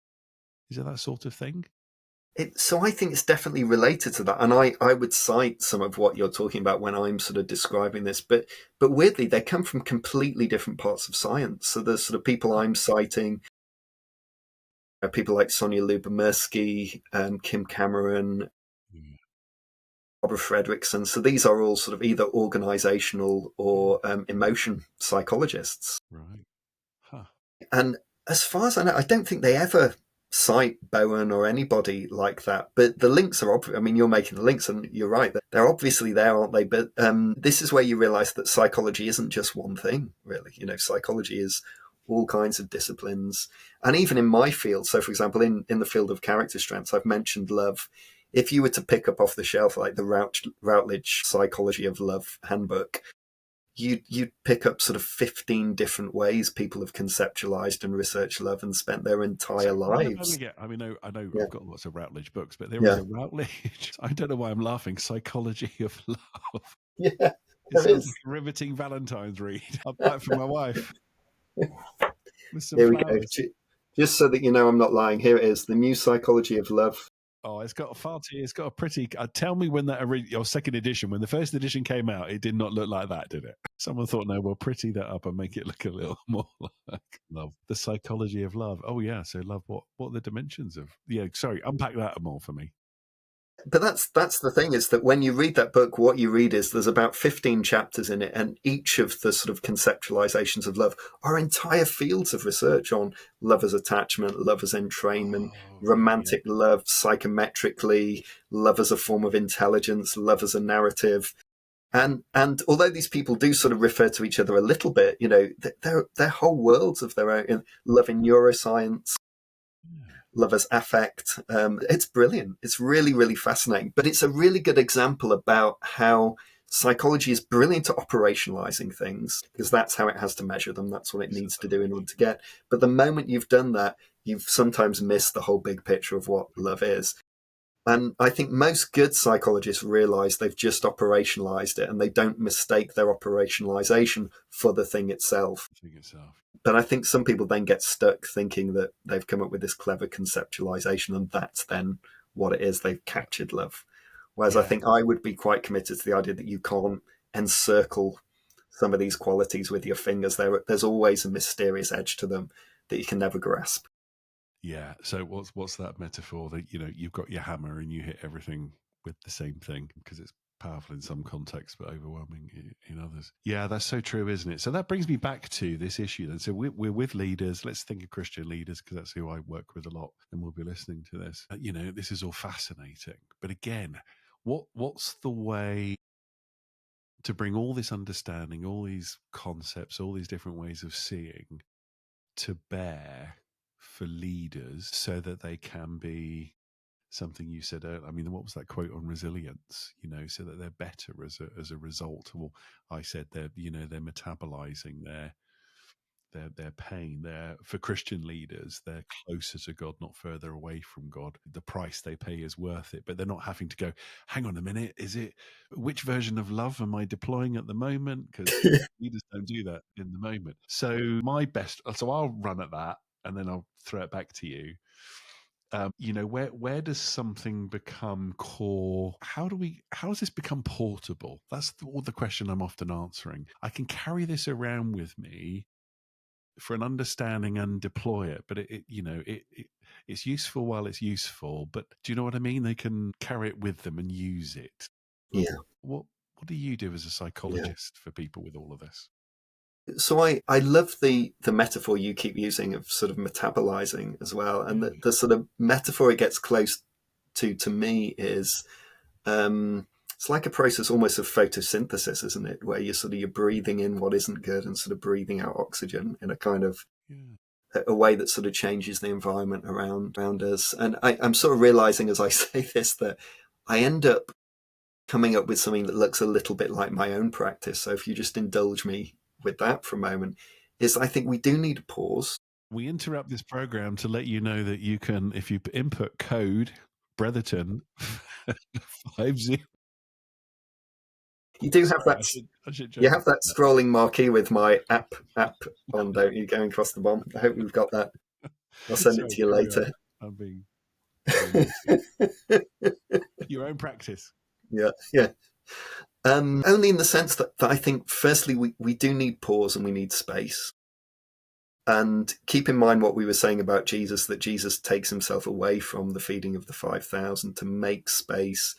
thing? So I think it's definitely related to that. And I would cite some of what you're talking about when I'm sort of describing this, but weirdly, they come from completely different parts of science. So the sort of people I'm citing are people like Sonia Lyubomirsky, Kim Cameron, Barbara Fredrickson. So these are all sort of either organizational or emotion psychologists. Right. Huh. And as far as I know, I don't think they ever cite Bowen or anybody like that. But the links are obvious. I mean, you're making the links, and you're right. They're obviously there, aren't they? But this is where you realize that psychology isn't just one thing, really. Psychology is all kinds of disciplines. And even in my field, so for example, in the field of character strengths, I've mentioned love. If you were to pick up off the shelf like the Routledge Psychology of Love handbook, you'd pick up sort of 15 different ways people have conceptualized and researched love and spent their entire lives. I know I've got lots of Routledge books, but there is a Routledge. I don't know why I'm laughing. Psychology of Love. Yeah, it sounds like a riveting Valentine's read. I'll buy it for my wife. With some Here flowers. We go. Just so that you know I'm not lying, here it is, The New Psychology of Love. Oh, it's got a pretty. Tell me when your second edition, when the first edition came out, it did not look like that, did it? Someone thought, no, we'll pretty that up and make it look a little more like love. The psychology of love. Oh yeah, so love. What are the dimensions of? Yeah, sorry, unpack that more for me. But that's the thing, is that when you read that book, what you read is there's about 15 chapters in it, and each of the sort of conceptualizations of love are entire fields of research on love as attachment, love as entrainment, romantic love, psychometrically, love as a form of intelligence, love as a narrative. And although these people do sort of refer to each other a little bit, they're whole worlds of their own. Love in neuroscience, love as affect. It's brilliant. It's really, really fascinating. But it's a really good example about how psychology is brilliant at operationalizing things because that's how it has to measure them. That's what it needs to do in order to get. But the moment you've done that, you've sometimes missed the whole big picture of what love is. And I think most good psychologists realize they've just operationalized it and they don't mistake their operationalization for the thing itself. But I think some people then get stuck thinking that they've come up with this clever conceptualization and that's then what it is. They've captured love. Whereas I think I would be quite committed to the idea that you can't encircle some of these qualities with your fingers. There's always a mysterious edge to them that you can never grasp. Yeah. So what's that metaphor that, you've got your hammer and you hit everything with the same thing because it's powerful in some contexts but overwhelming in others. Yeah, that's so true, isn't it? So that brings me back to this issue then. So we're with leaders. Let's think of Christian leaders because that's who I work with a lot and we'll be listening to this. This is all fascinating. But again, what's the way to bring all this understanding, all these concepts, all these different ways of seeing to bear for leaders so that they can be something you said earlier. I mean, what was that quote on resilience? So that they're better as a result. Or I said they're metabolizing their pain. They're, for Christian leaders, they're closer to God, not further away from God. The price they pay is worth it, but they're not having to go, hang on a minute, which version of love am I deploying at the moment? Because leaders don't do that in the moment. So I'll run at that and then I'll throw it back to you. Where does something become core? How does this become portable? That's the question I'm often answering. I can carry this around with me for an understanding and deploy it, but it's useful while it's useful. But do you know what I mean? They can carry it with them and use it. Yeah. What do you do as a psychologist for people with all of this? So I love the metaphor you keep using of sort of metabolizing as well, and the sort of metaphor it gets close to me is it's like a process almost of photosynthesis, isn't it? Where you're breathing in what isn't good and sort of breathing out oxygen in a kind of a way that sort of changes the environment around us. And I'm sort of realizing as I say this that I end up coming up with something that looks a little bit like my own practice. So if you just indulge me with that for a moment, is I think we do need a pause. We interrupt this program to let you know that you can, if you input code Bretherton 50. You do have that. You have that scrolling marquee with my app on, don't you? Going across the bottom. I hope we've got that. I'll send it to you later. I'm being your own practice. Yeah. Only in the sense that I think, firstly, we do need pause and we need space. And keep in mind what we were saying about Jesus, that Jesus takes himself away from the feeding of the 5,000 to make space.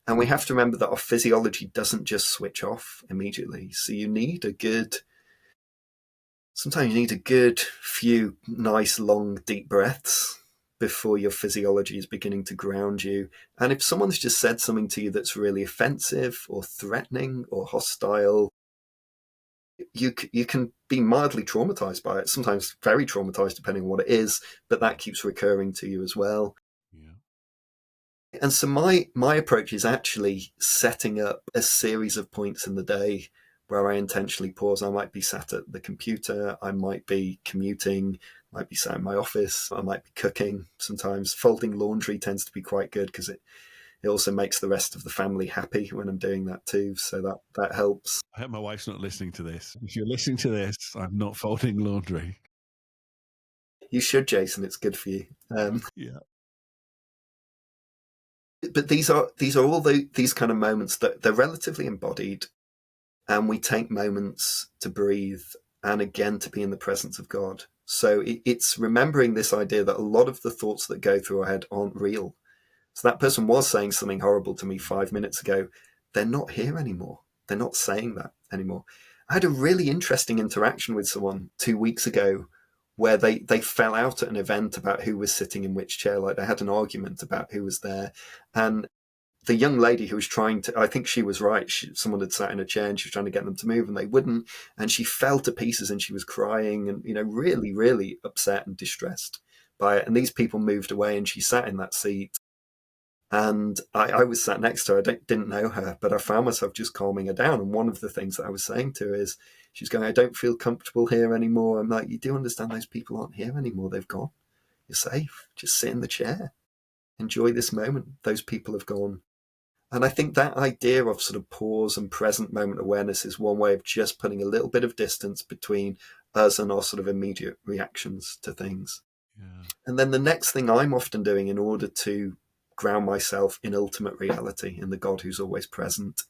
And we have to remember that our physiology doesn't just switch off immediately. So sometimes you need a good few nice, long, deep breaths before your physiology is beginning to ground you. And if someone's just said something to you that's really offensive or threatening or hostile, you can be mildly traumatized by it, sometimes very traumatized depending on what it is, but that keeps recurring to you as well. Yeah. And so my approach is actually setting up a series of points in the day where I intentionally pause. I might be sat at the computer, I might be commuting, I might be sat in my office, I might be cooking. Sometimes folding laundry tends to be quite good because it also makes the rest of the family happy when I'm doing that too. So that helps. I hope my wife's not listening to this. If you're listening to this, I'm not folding laundry. You should, Jason. It's good for you. Yeah. But these are all these kind of moments that they're relatively embodied, and we take moments to breathe and again to be in the presence of God. So it's remembering this idea that a lot of the thoughts that go through our head aren't real. So that person was saying something horrible to me 5 minutes ago. They're not here anymore. They're not saying that anymore. I had a really interesting interaction with someone 2 weeks ago where they fell out at an event about who was sitting in which chair. Like they had an argument about who was there. And the young lady who was trying to, I think she was right. Someone had sat in a chair and she was trying to get them to move and they wouldn't. And she fell to pieces and she was crying and, really, really upset and distressed by it. And these people moved away and she sat in that seat. And I was sat next to her. I didn't know her, but I found myself just calming her down. And one of the things that I was saying to her is, she's going, I don't feel comfortable here anymore. I'm like, you do understand those people aren't here anymore. They've gone. You're safe. Just sit in the chair. Enjoy this moment. Those people have gone. And I think that idea of sort of pause and present moment awareness is one way of just putting a little bit of distance between us and our sort of immediate reactions to things. Yeah. And then the next thing I'm often doing in order to ground myself in ultimate reality, in the God who's always present,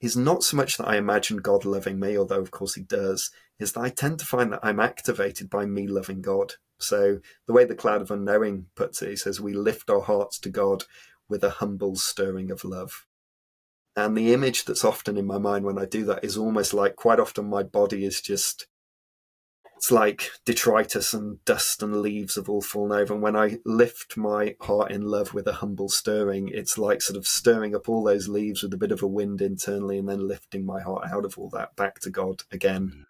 is not so much that I imagine God loving me, although of course he does, is that I tend to find that I'm activated by me loving God. So the way the Cloud of Unknowing puts it, he says, we lift our hearts to God with a humble stirring of love. And the image that's often in my mind when I do that is almost like, quite often my body is just, it's like detritus and dust and leaves have all fallen over. And when I lift my heart in love with a humble stirring, it's like sort of stirring up all those leaves with a bit of a wind internally and then lifting my heart out of all that back to God again.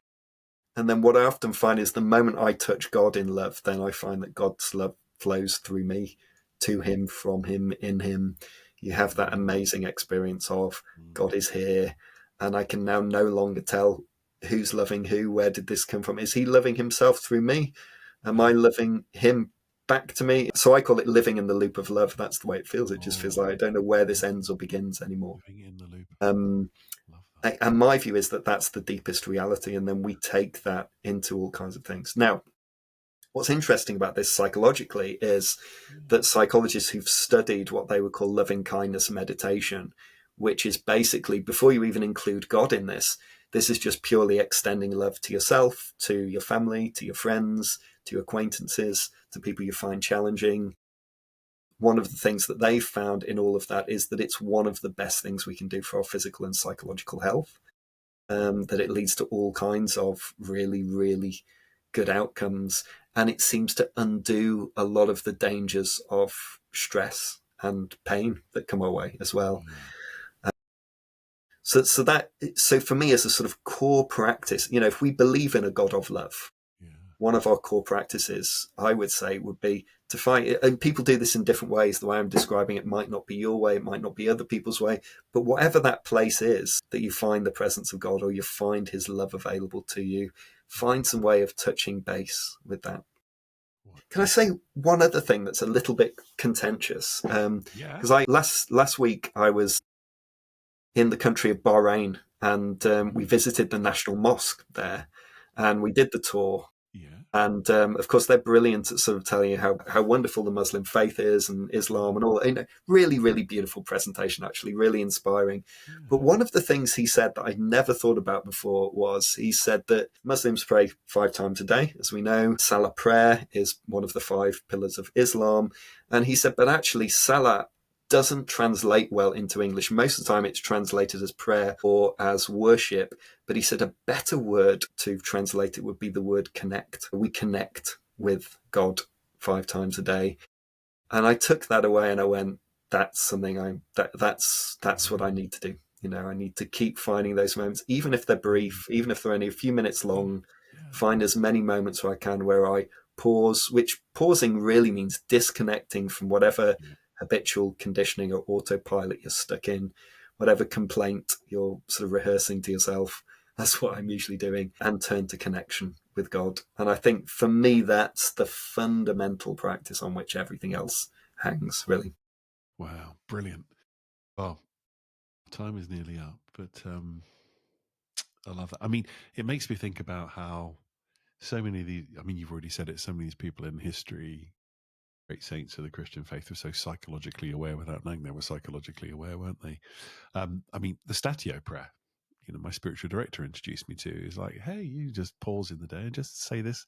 And then what I often find is the moment I touch God in love, then I find that God's love flows through me, to him, from him, in him. You have that amazing experience of God is here, and I can now no longer tell who's loving who, where did this come from? Is he loving himself through me? Am I loving him back to me? So I call it living in the loop of love. That's the way it feels. It just feels like I don't know where this ends or begins anymore. Living in the loop. Love that. And my view is that that's the deepest reality, and then we take that into all kinds of things. Now, what's interesting about this psychologically is that psychologists who've studied what they would call loving kindness meditation, which is basically, before you even include God in this is just purely extending love to yourself, to your family, to your friends, to your acquaintances, to people you find challenging. One of the things that they've found in all of that is that it's one of the best things we can do for our physical and psychological health. That it leads to all kinds of really, really good outcomes. And it seems to undo a lot of the dangers of stress and pain that come our way as well. So for me, as a sort of core practice, if we believe in a God of love, one of our core practices, I would say, would be to find, and people do this in different ways. The way I'm describing it might not be your way, it might not be other people's way, but whatever that place is that you find the presence of God or you find his love available to you, find some way of touching base with that. Can I say one other thing that's a little bit contentious? Because last week I was in the country of Bahrain, and we visited the National Mosque there, and we did the tour. And of course, they're brilliant at sort of telling you how wonderful the Muslim faith is and Islam and all. Really, really beautiful presentation, actually, really inspiring. But one of the things he said that I'd never thought about before was he said that Muslims pray 5 times a day, as we know. Salah prayer is one of the 5 pillars of Islam. And he said, but actually, Salah doesn't translate well into English. Most of the time it's translated as prayer or as worship. But he said a better word to translate it would be the word connect. We connect with God 5 times a day. And I took that away and I went, that's something that's what I need to do. I need to keep finding those moments, even if they're brief, even if they're only a few minutes long, find as many moments where I can where I pause, which pausing really means disconnecting from whatever habitual conditioning or autopilot you're stuck in, whatever complaint you're sort of rehearsing to yourself. That's what I'm usually doing, and turn to connection with God. And I think for me, that's the fundamental practice on which everything else hangs, really. Wow, brilliant. Well, time is nearly up, but I love that. I mean, it makes me think about how so many of these, you've already said it, so many of these people in history, great saints of the Christian faith, were so psychologically aware without knowing they were psychologically aware, weren't they? The Statio prayer, my spiritual director introduced me to, is like, hey, you just pause in the day and just say this.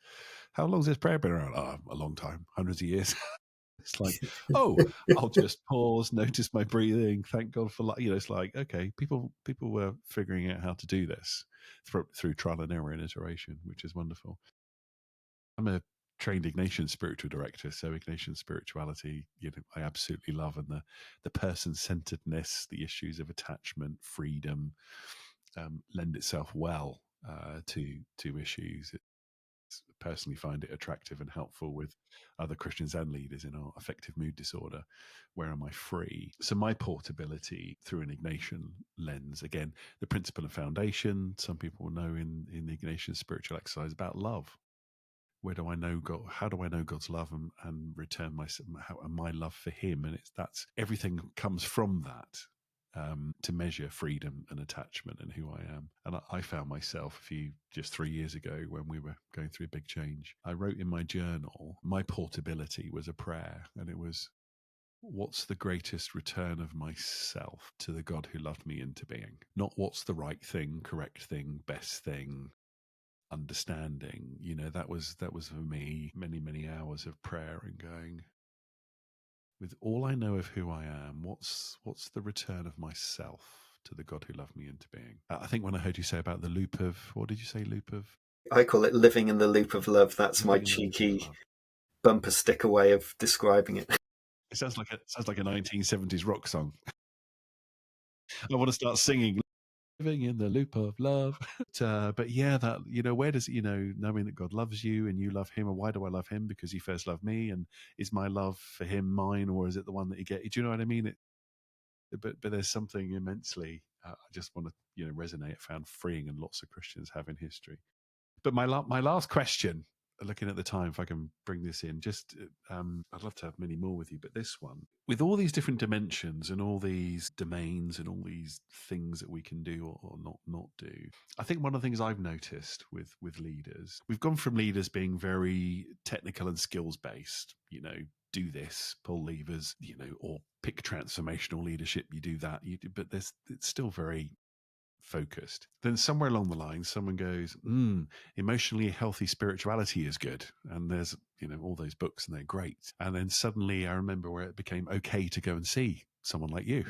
How long's this prayer been around? Oh, a long time, hundreds of years. It's like, oh, I'll just pause, notice my breathing, thank God for life. It's like, okay, people were figuring out how to do this through trial and error and iteration, which is wonderful. I'm a trained Ignatian spiritual director, so Ignatian spirituality, I absolutely love, and the person-centeredness, the issues of attachment, freedom, lend itself well to issues. It's personally find it attractive and helpful with other Christians and leaders in our affective mood disorder. Where am I free? So my portability through an Ignatian lens, again, the principle and foundation, some people will know in the Ignatian spiritual exercise, about love. Where do I know God? How do I know God's love and return my love for Him? And that's everything comes from that. To measure freedom and attachment and who I am. And I found myself just 3 years ago when we were going through a big change, I wrote in my journal, my portability was a prayer, and it was, what's the greatest return of myself to the God who loved me into being? Not what's the right thing, correct thing, best thing, understanding. That was for me many hours of prayer and going, with all I know of who I am, what's the return of myself to the God who loved me into being? I think when I heard you say about the loop of, what did you say, loop of? I call it living in the loop of love. That's my Living in the loop of cheeky love. bumper sticker way of describing it. It sounds like a 1970s rock song. I want to start singing living in the loop of love. But yeah, that, where does, knowing that God loves you and you love Him, and why do I love Him? Because He first loved me, and is my love for Him mine, or is it the one that you get? Do you know what I mean? But there's something immensely, I just want to, resonate, found freeing, and lots of Christians have in history. But my last question, looking at the time, if I can bring this in, just I'd love to have many more with you, but this one, with all these different dimensions and all these domains and all these things that we can do or not do, I think one of the things I've noticed with leaders, we've gone from leaders being very technical and skills based, do this, pull levers, or pick transformational leadership, you do that, but it's still very focused. Then somewhere along the line, someone goes, emotionally healthy spirituality is good. And there's, all those books, and they're great. And then suddenly I remember where it became okay to go and see someone like you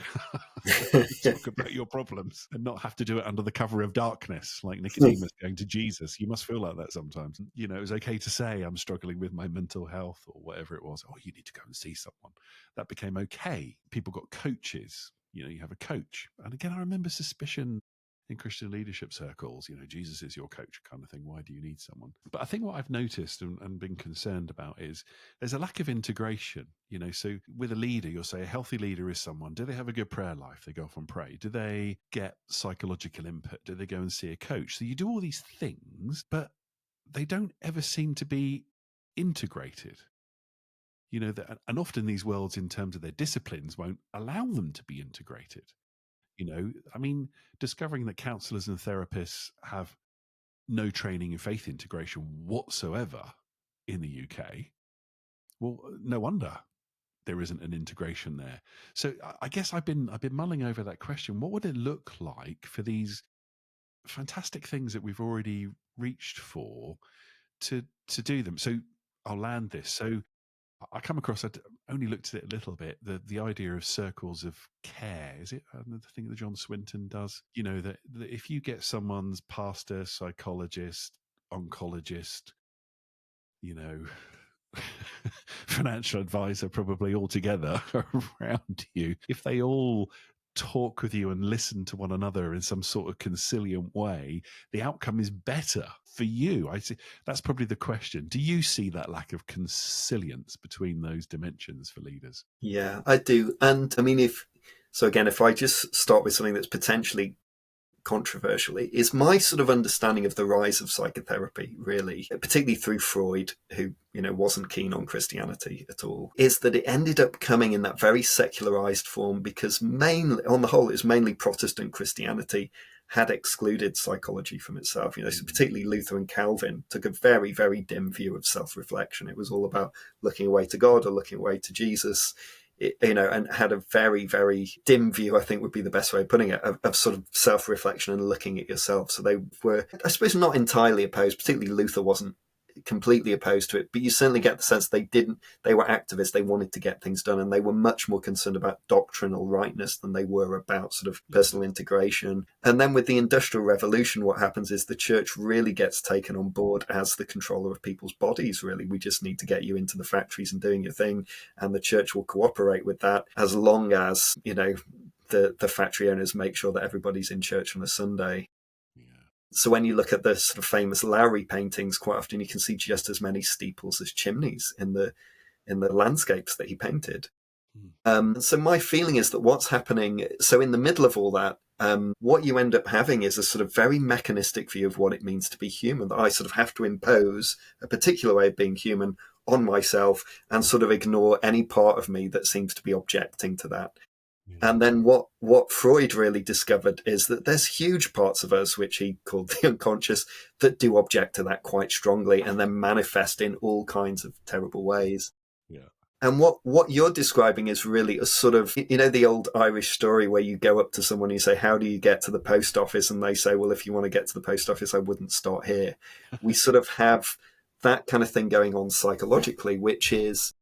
talk about your problems and not have to do it under the cover of darkness, like Nicodemus going to Jesus. You must feel like that sometimes. It was okay to say, I'm struggling with my mental health or whatever it was. Oh, you need to go and see someone. That became okay. People got coaches. You have a coach. And again, I remember suspicion in Christian leadership circles, Jesus is your coach kind of thing. Why do you need someone? But I think what I've noticed and been concerned about is there's a lack of integration. So with a leader, you'll say a healthy leader is someone, do they have a good prayer life? They go off and pray. Do they get psychological input? Do they go and see a coach? So you do all these things, but they don't ever seem to be integrated. And often these worlds, in terms of their disciplines, won't allow them to be integrated. Discovering that counselors and therapists have no training in faith integration whatsoever in the UK, well, no wonder there isn't an integration there. So I guess I've been mulling over that question. What would it look like for these fantastic things that we've already reached for to do them? So I'll land this. So I come across, I only looked at it a little bit, the idea of circles of care. Is it the thing that John Swinton does? That if you get someone's pastor, psychologist, oncologist, financial advisor probably all together around you, if they all talk with you and listen to one another in some sort of conciliant way, the outcome is better for you. I see. That's probably the question. Do you see that lack of consilience between those dimensions for leaders? Yeah, I do. And if I just start with something that's potentially controversially, is my sort of understanding of the rise of psychotherapy, really, particularly through Freud, who wasn't keen on Christianity at all, is that it ended up coming in that very secularized form because mainly, on the whole, it was mainly Protestant Christianity had excluded psychology from itself. So particularly Luther and Calvin took a very, very dim view of self-reflection. It was all about looking away to God or looking away to Jesus. And had a very, very dim view, I think would be the best way of putting it, of sort of self-reflection and looking at yourself. So they were, I suppose, not entirely opposed, particularly Luther wasn't completely opposed to it, but you certainly get the sense they were activists, they wanted to get things done, and they were much more concerned about doctrinal rightness than they were about sort of personal integration. And then with the Industrial Revolution, what happens is the church really gets taken on board as the controller of people's bodies, really. We just need to get you into the factories and doing your thing, and the church will cooperate with that as long as, the factory owners make sure that everybody's in church on a Sunday. So when you look at the sort of famous Lowry paintings, quite often you can see just as many steeples as chimneys in the landscapes that he painted. So my feeling is that what's happening, so in the middle of all that, what you end up having is a sort of very mechanistic view of what it means to be human, that I sort of have to impose a particular way of being human on myself and sort of ignore any part of me that seems to be objecting to that. Yeah. And then what Freud really discovered is that there's huge parts of us, which he called the unconscious, that do object to that quite strongly and then manifest in all kinds of terrible ways. Yeah. And what you're describing is really a sort of, you know, the old Irish story where you go up to someone and you say, how do you get to the post office? And they say, well, if you want to get to the post office, I wouldn't start here. We sort of have that kind of thing going on psychologically, which is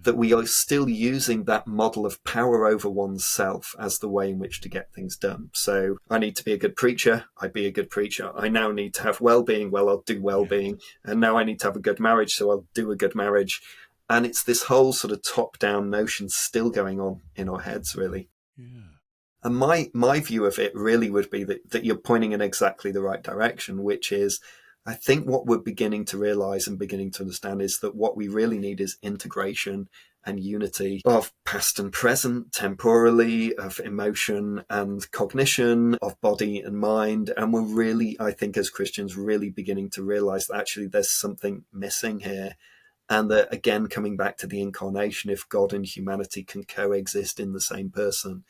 that we are still using that model of power over oneself as the way in which to get things done. So I need to be a good preacher. I be a good preacher. I now need to have well-being. Well, I'll do well-being. And now I need to have a good marriage. So I'll do a good marriage. And it's this whole sort of top-down notion still going on in our heads, really. Yeah. And my view of it really would be that you're pointing in exactly the right direction, which is, I think what we're beginning to realize and beginning to understand is that what we really need is integration and unity of past and present, temporally, of emotion and cognition, of body and mind. And we're really, I think, as Christians, really beginning to realize that actually there's something missing here. And that, again, coming back to the incarnation, if God and humanity can coexist in the same person,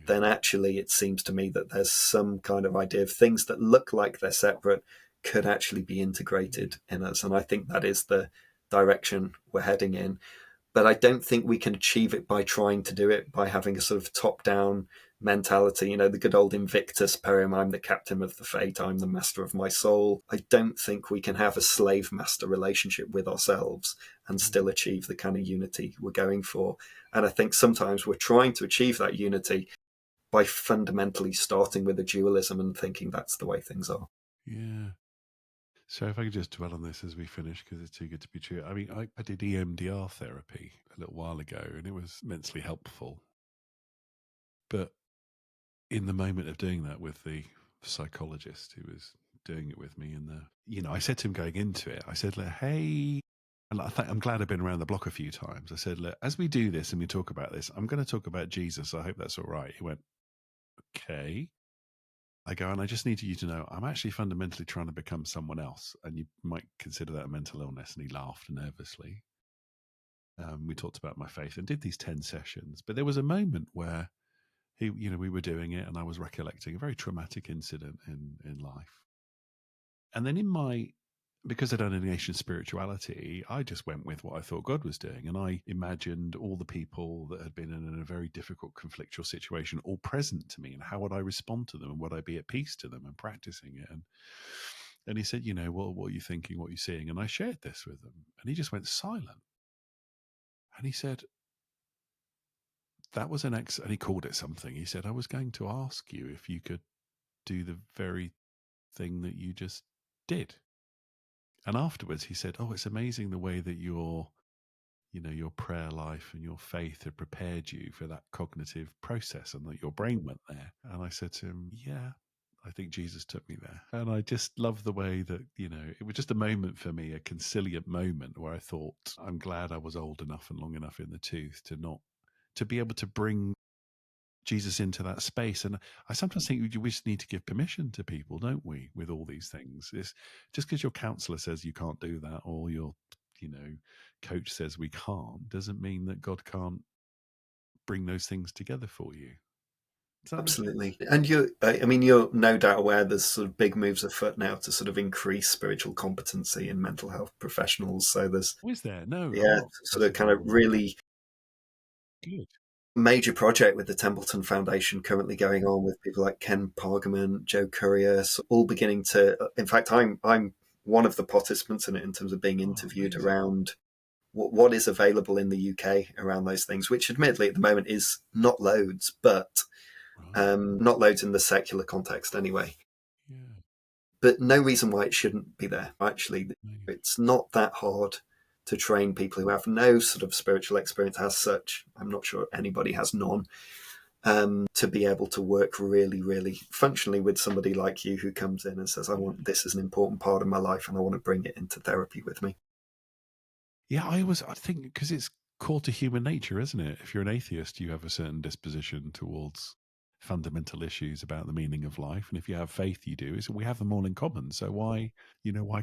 then actually it seems to me that there's some kind of idea of things that look like they're separate could actually be integrated in us. And I think that is the direction we're heading in. But I don't think we can achieve it by trying to do it by having a sort of top-down mentality. You know, the good old Invictus poem, I'm the captain of the fate, I'm the master of my soul. I don't think we can have a slave-master relationship with ourselves and still achieve the kind of unity we're going for. And I think sometimes we're trying to achieve that unity by fundamentally starting with a dualism and thinking that's the way things are. Yeah. So if I could just dwell on this as we finish, because it's too good to be true. I mean, I did EMDR therapy a little while ago, and it was immensely helpful. But in the moment of doing that with the psychologist who was doing it with me, I said to him going into it, I said, hey, and I'm glad I've been around the block a few times. I said, look, as we do this and we talk about this, I'm going to talk about Jesus. I hope that's all right. He went, okay. I go, and I just need you to know, I'm actually fundamentally trying to become someone else. And you might consider that a mental illness. And he laughed nervously. We talked about my faith and did these 10 sessions. But there was a moment where we were doing it and I was recollecting a very traumatic incident in life. And then because I'd done a nation spirituality, I just went with what I thought God was doing. And I imagined all the people that had been in a very difficult conflictual situation all present to me, and how would I respond to them, and would I be at peace to them, and practicing it. And he said, what are you thinking? What are you seeing? And I shared this with him, and he just went silent. And he said, that was and he called it something. He said, I was going to ask you if you could do the very thing that you just did. And afterwards he said, oh, it's amazing the way that your prayer life and your faith had prepared you for that cognitive process, and that your brain went there. And I said to him, yeah, I think Jesus took me there. And I just love the way that, it was just a moment for me, a conciliant moment where I thought, I'm glad I was old enough and long enough in the tooth to be able to bring Jesus into that space. And I sometimes think we just need to give permission to people, don't we, with all these things. It's just because your counselor says you can't do that, or your coach says we can't, doesn't mean that God can't bring those things together for you. Does that make sense? Absolutely. And you're no doubt aware there's sort of big moves afoot now to sort of increase spiritual competency in mental health professionals. So there's, Is there? No, I'm yeah, not. sort of kind of really Good. major project with the Templeton Foundation currently going on with people like Ken Pargerman, Joe Courier, so all beginning to, in fact, I'm one of the participants in it in terms of being interviewed around what is available in the UK around those things, which admittedly at the moment is not loads, but not loads in the secular context anyway. Yeah. But no reason why it shouldn't be there. Actually, it's not that hard to train people who have no sort of spiritual experience as such. I'm not sure anybody has none. to be able to work really, really functionally with somebody like you who comes in and says, I want this is an important part of my life and I want to bring it into therapy with me. Yeah, I think because it's core to human nature, isn't it? If you're an atheist, you have a certain disposition towards fundamental issues about the meaning of life. And if you have faith, you do. So we have them all in common. So why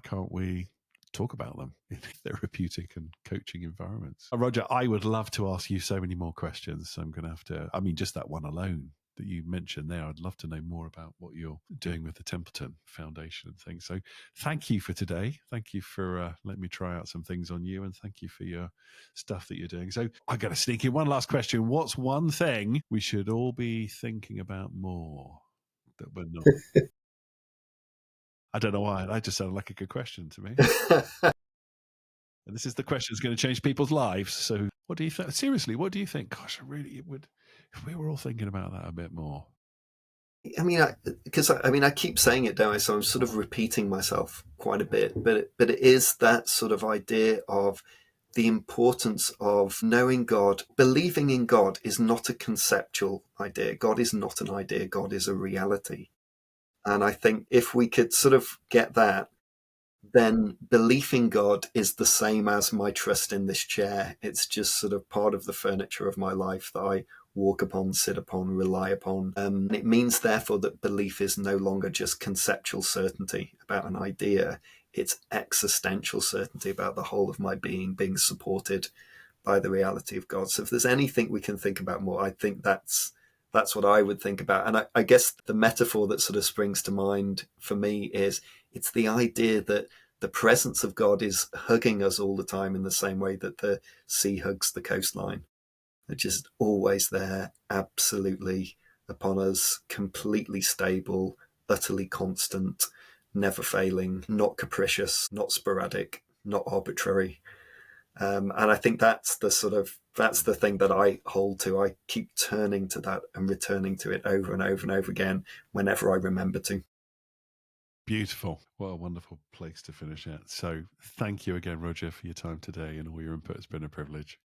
can't we talk about them in therapeutic and coaching environments? Roger, I would love to ask you so many more questions. So I'm going to have to, just that one alone that you mentioned there, I'd love to know more about what you're doing with the Templeton Foundation and things. So thank you for today. Thank you for letting me try out some things on you, and thank you for your stuff that you're doing. So I got to sneak in one last question. What's one thing we should all be thinking about more that we're not? I don't know why. That just sounded like a good question to me. And this is the question that's going to change people's lives. So what do you think? Seriously, what do you think? Gosh, it would, if we were all thinking about that a bit more. I keep saying it, don't I? So I'm sort of repeating myself quite a bit, but it is that sort of idea of the importance of knowing God. Believing in God is not a conceptual idea. God is not an idea. God is a reality. And I think if we could sort of get that, then belief in God is the same as my trust in this chair. It's just sort of part of the furniture of my life that I walk upon, sit upon, rely upon. It means, therefore, that belief is no longer just conceptual certainty about an idea. It's existential certainty about the whole of my being supported by the reality of God. So if there's anything we can think about more, I think that's what I would think about. And I guess the metaphor that sort of springs to mind for me is it's the idea that the presence of God is hugging us all the time in the same way that the sea hugs the coastline. They're just always there, absolutely upon us, completely stable, utterly constant, never failing, not capricious, not sporadic, not arbitrary. And I think that's the thing that I hold to. I keep turning to that and returning to it over and over and over again whenever I remember to. Beautiful. What a wonderful place to finish at. So thank you again, Roger, for your time today and all your input. It's been a privilege.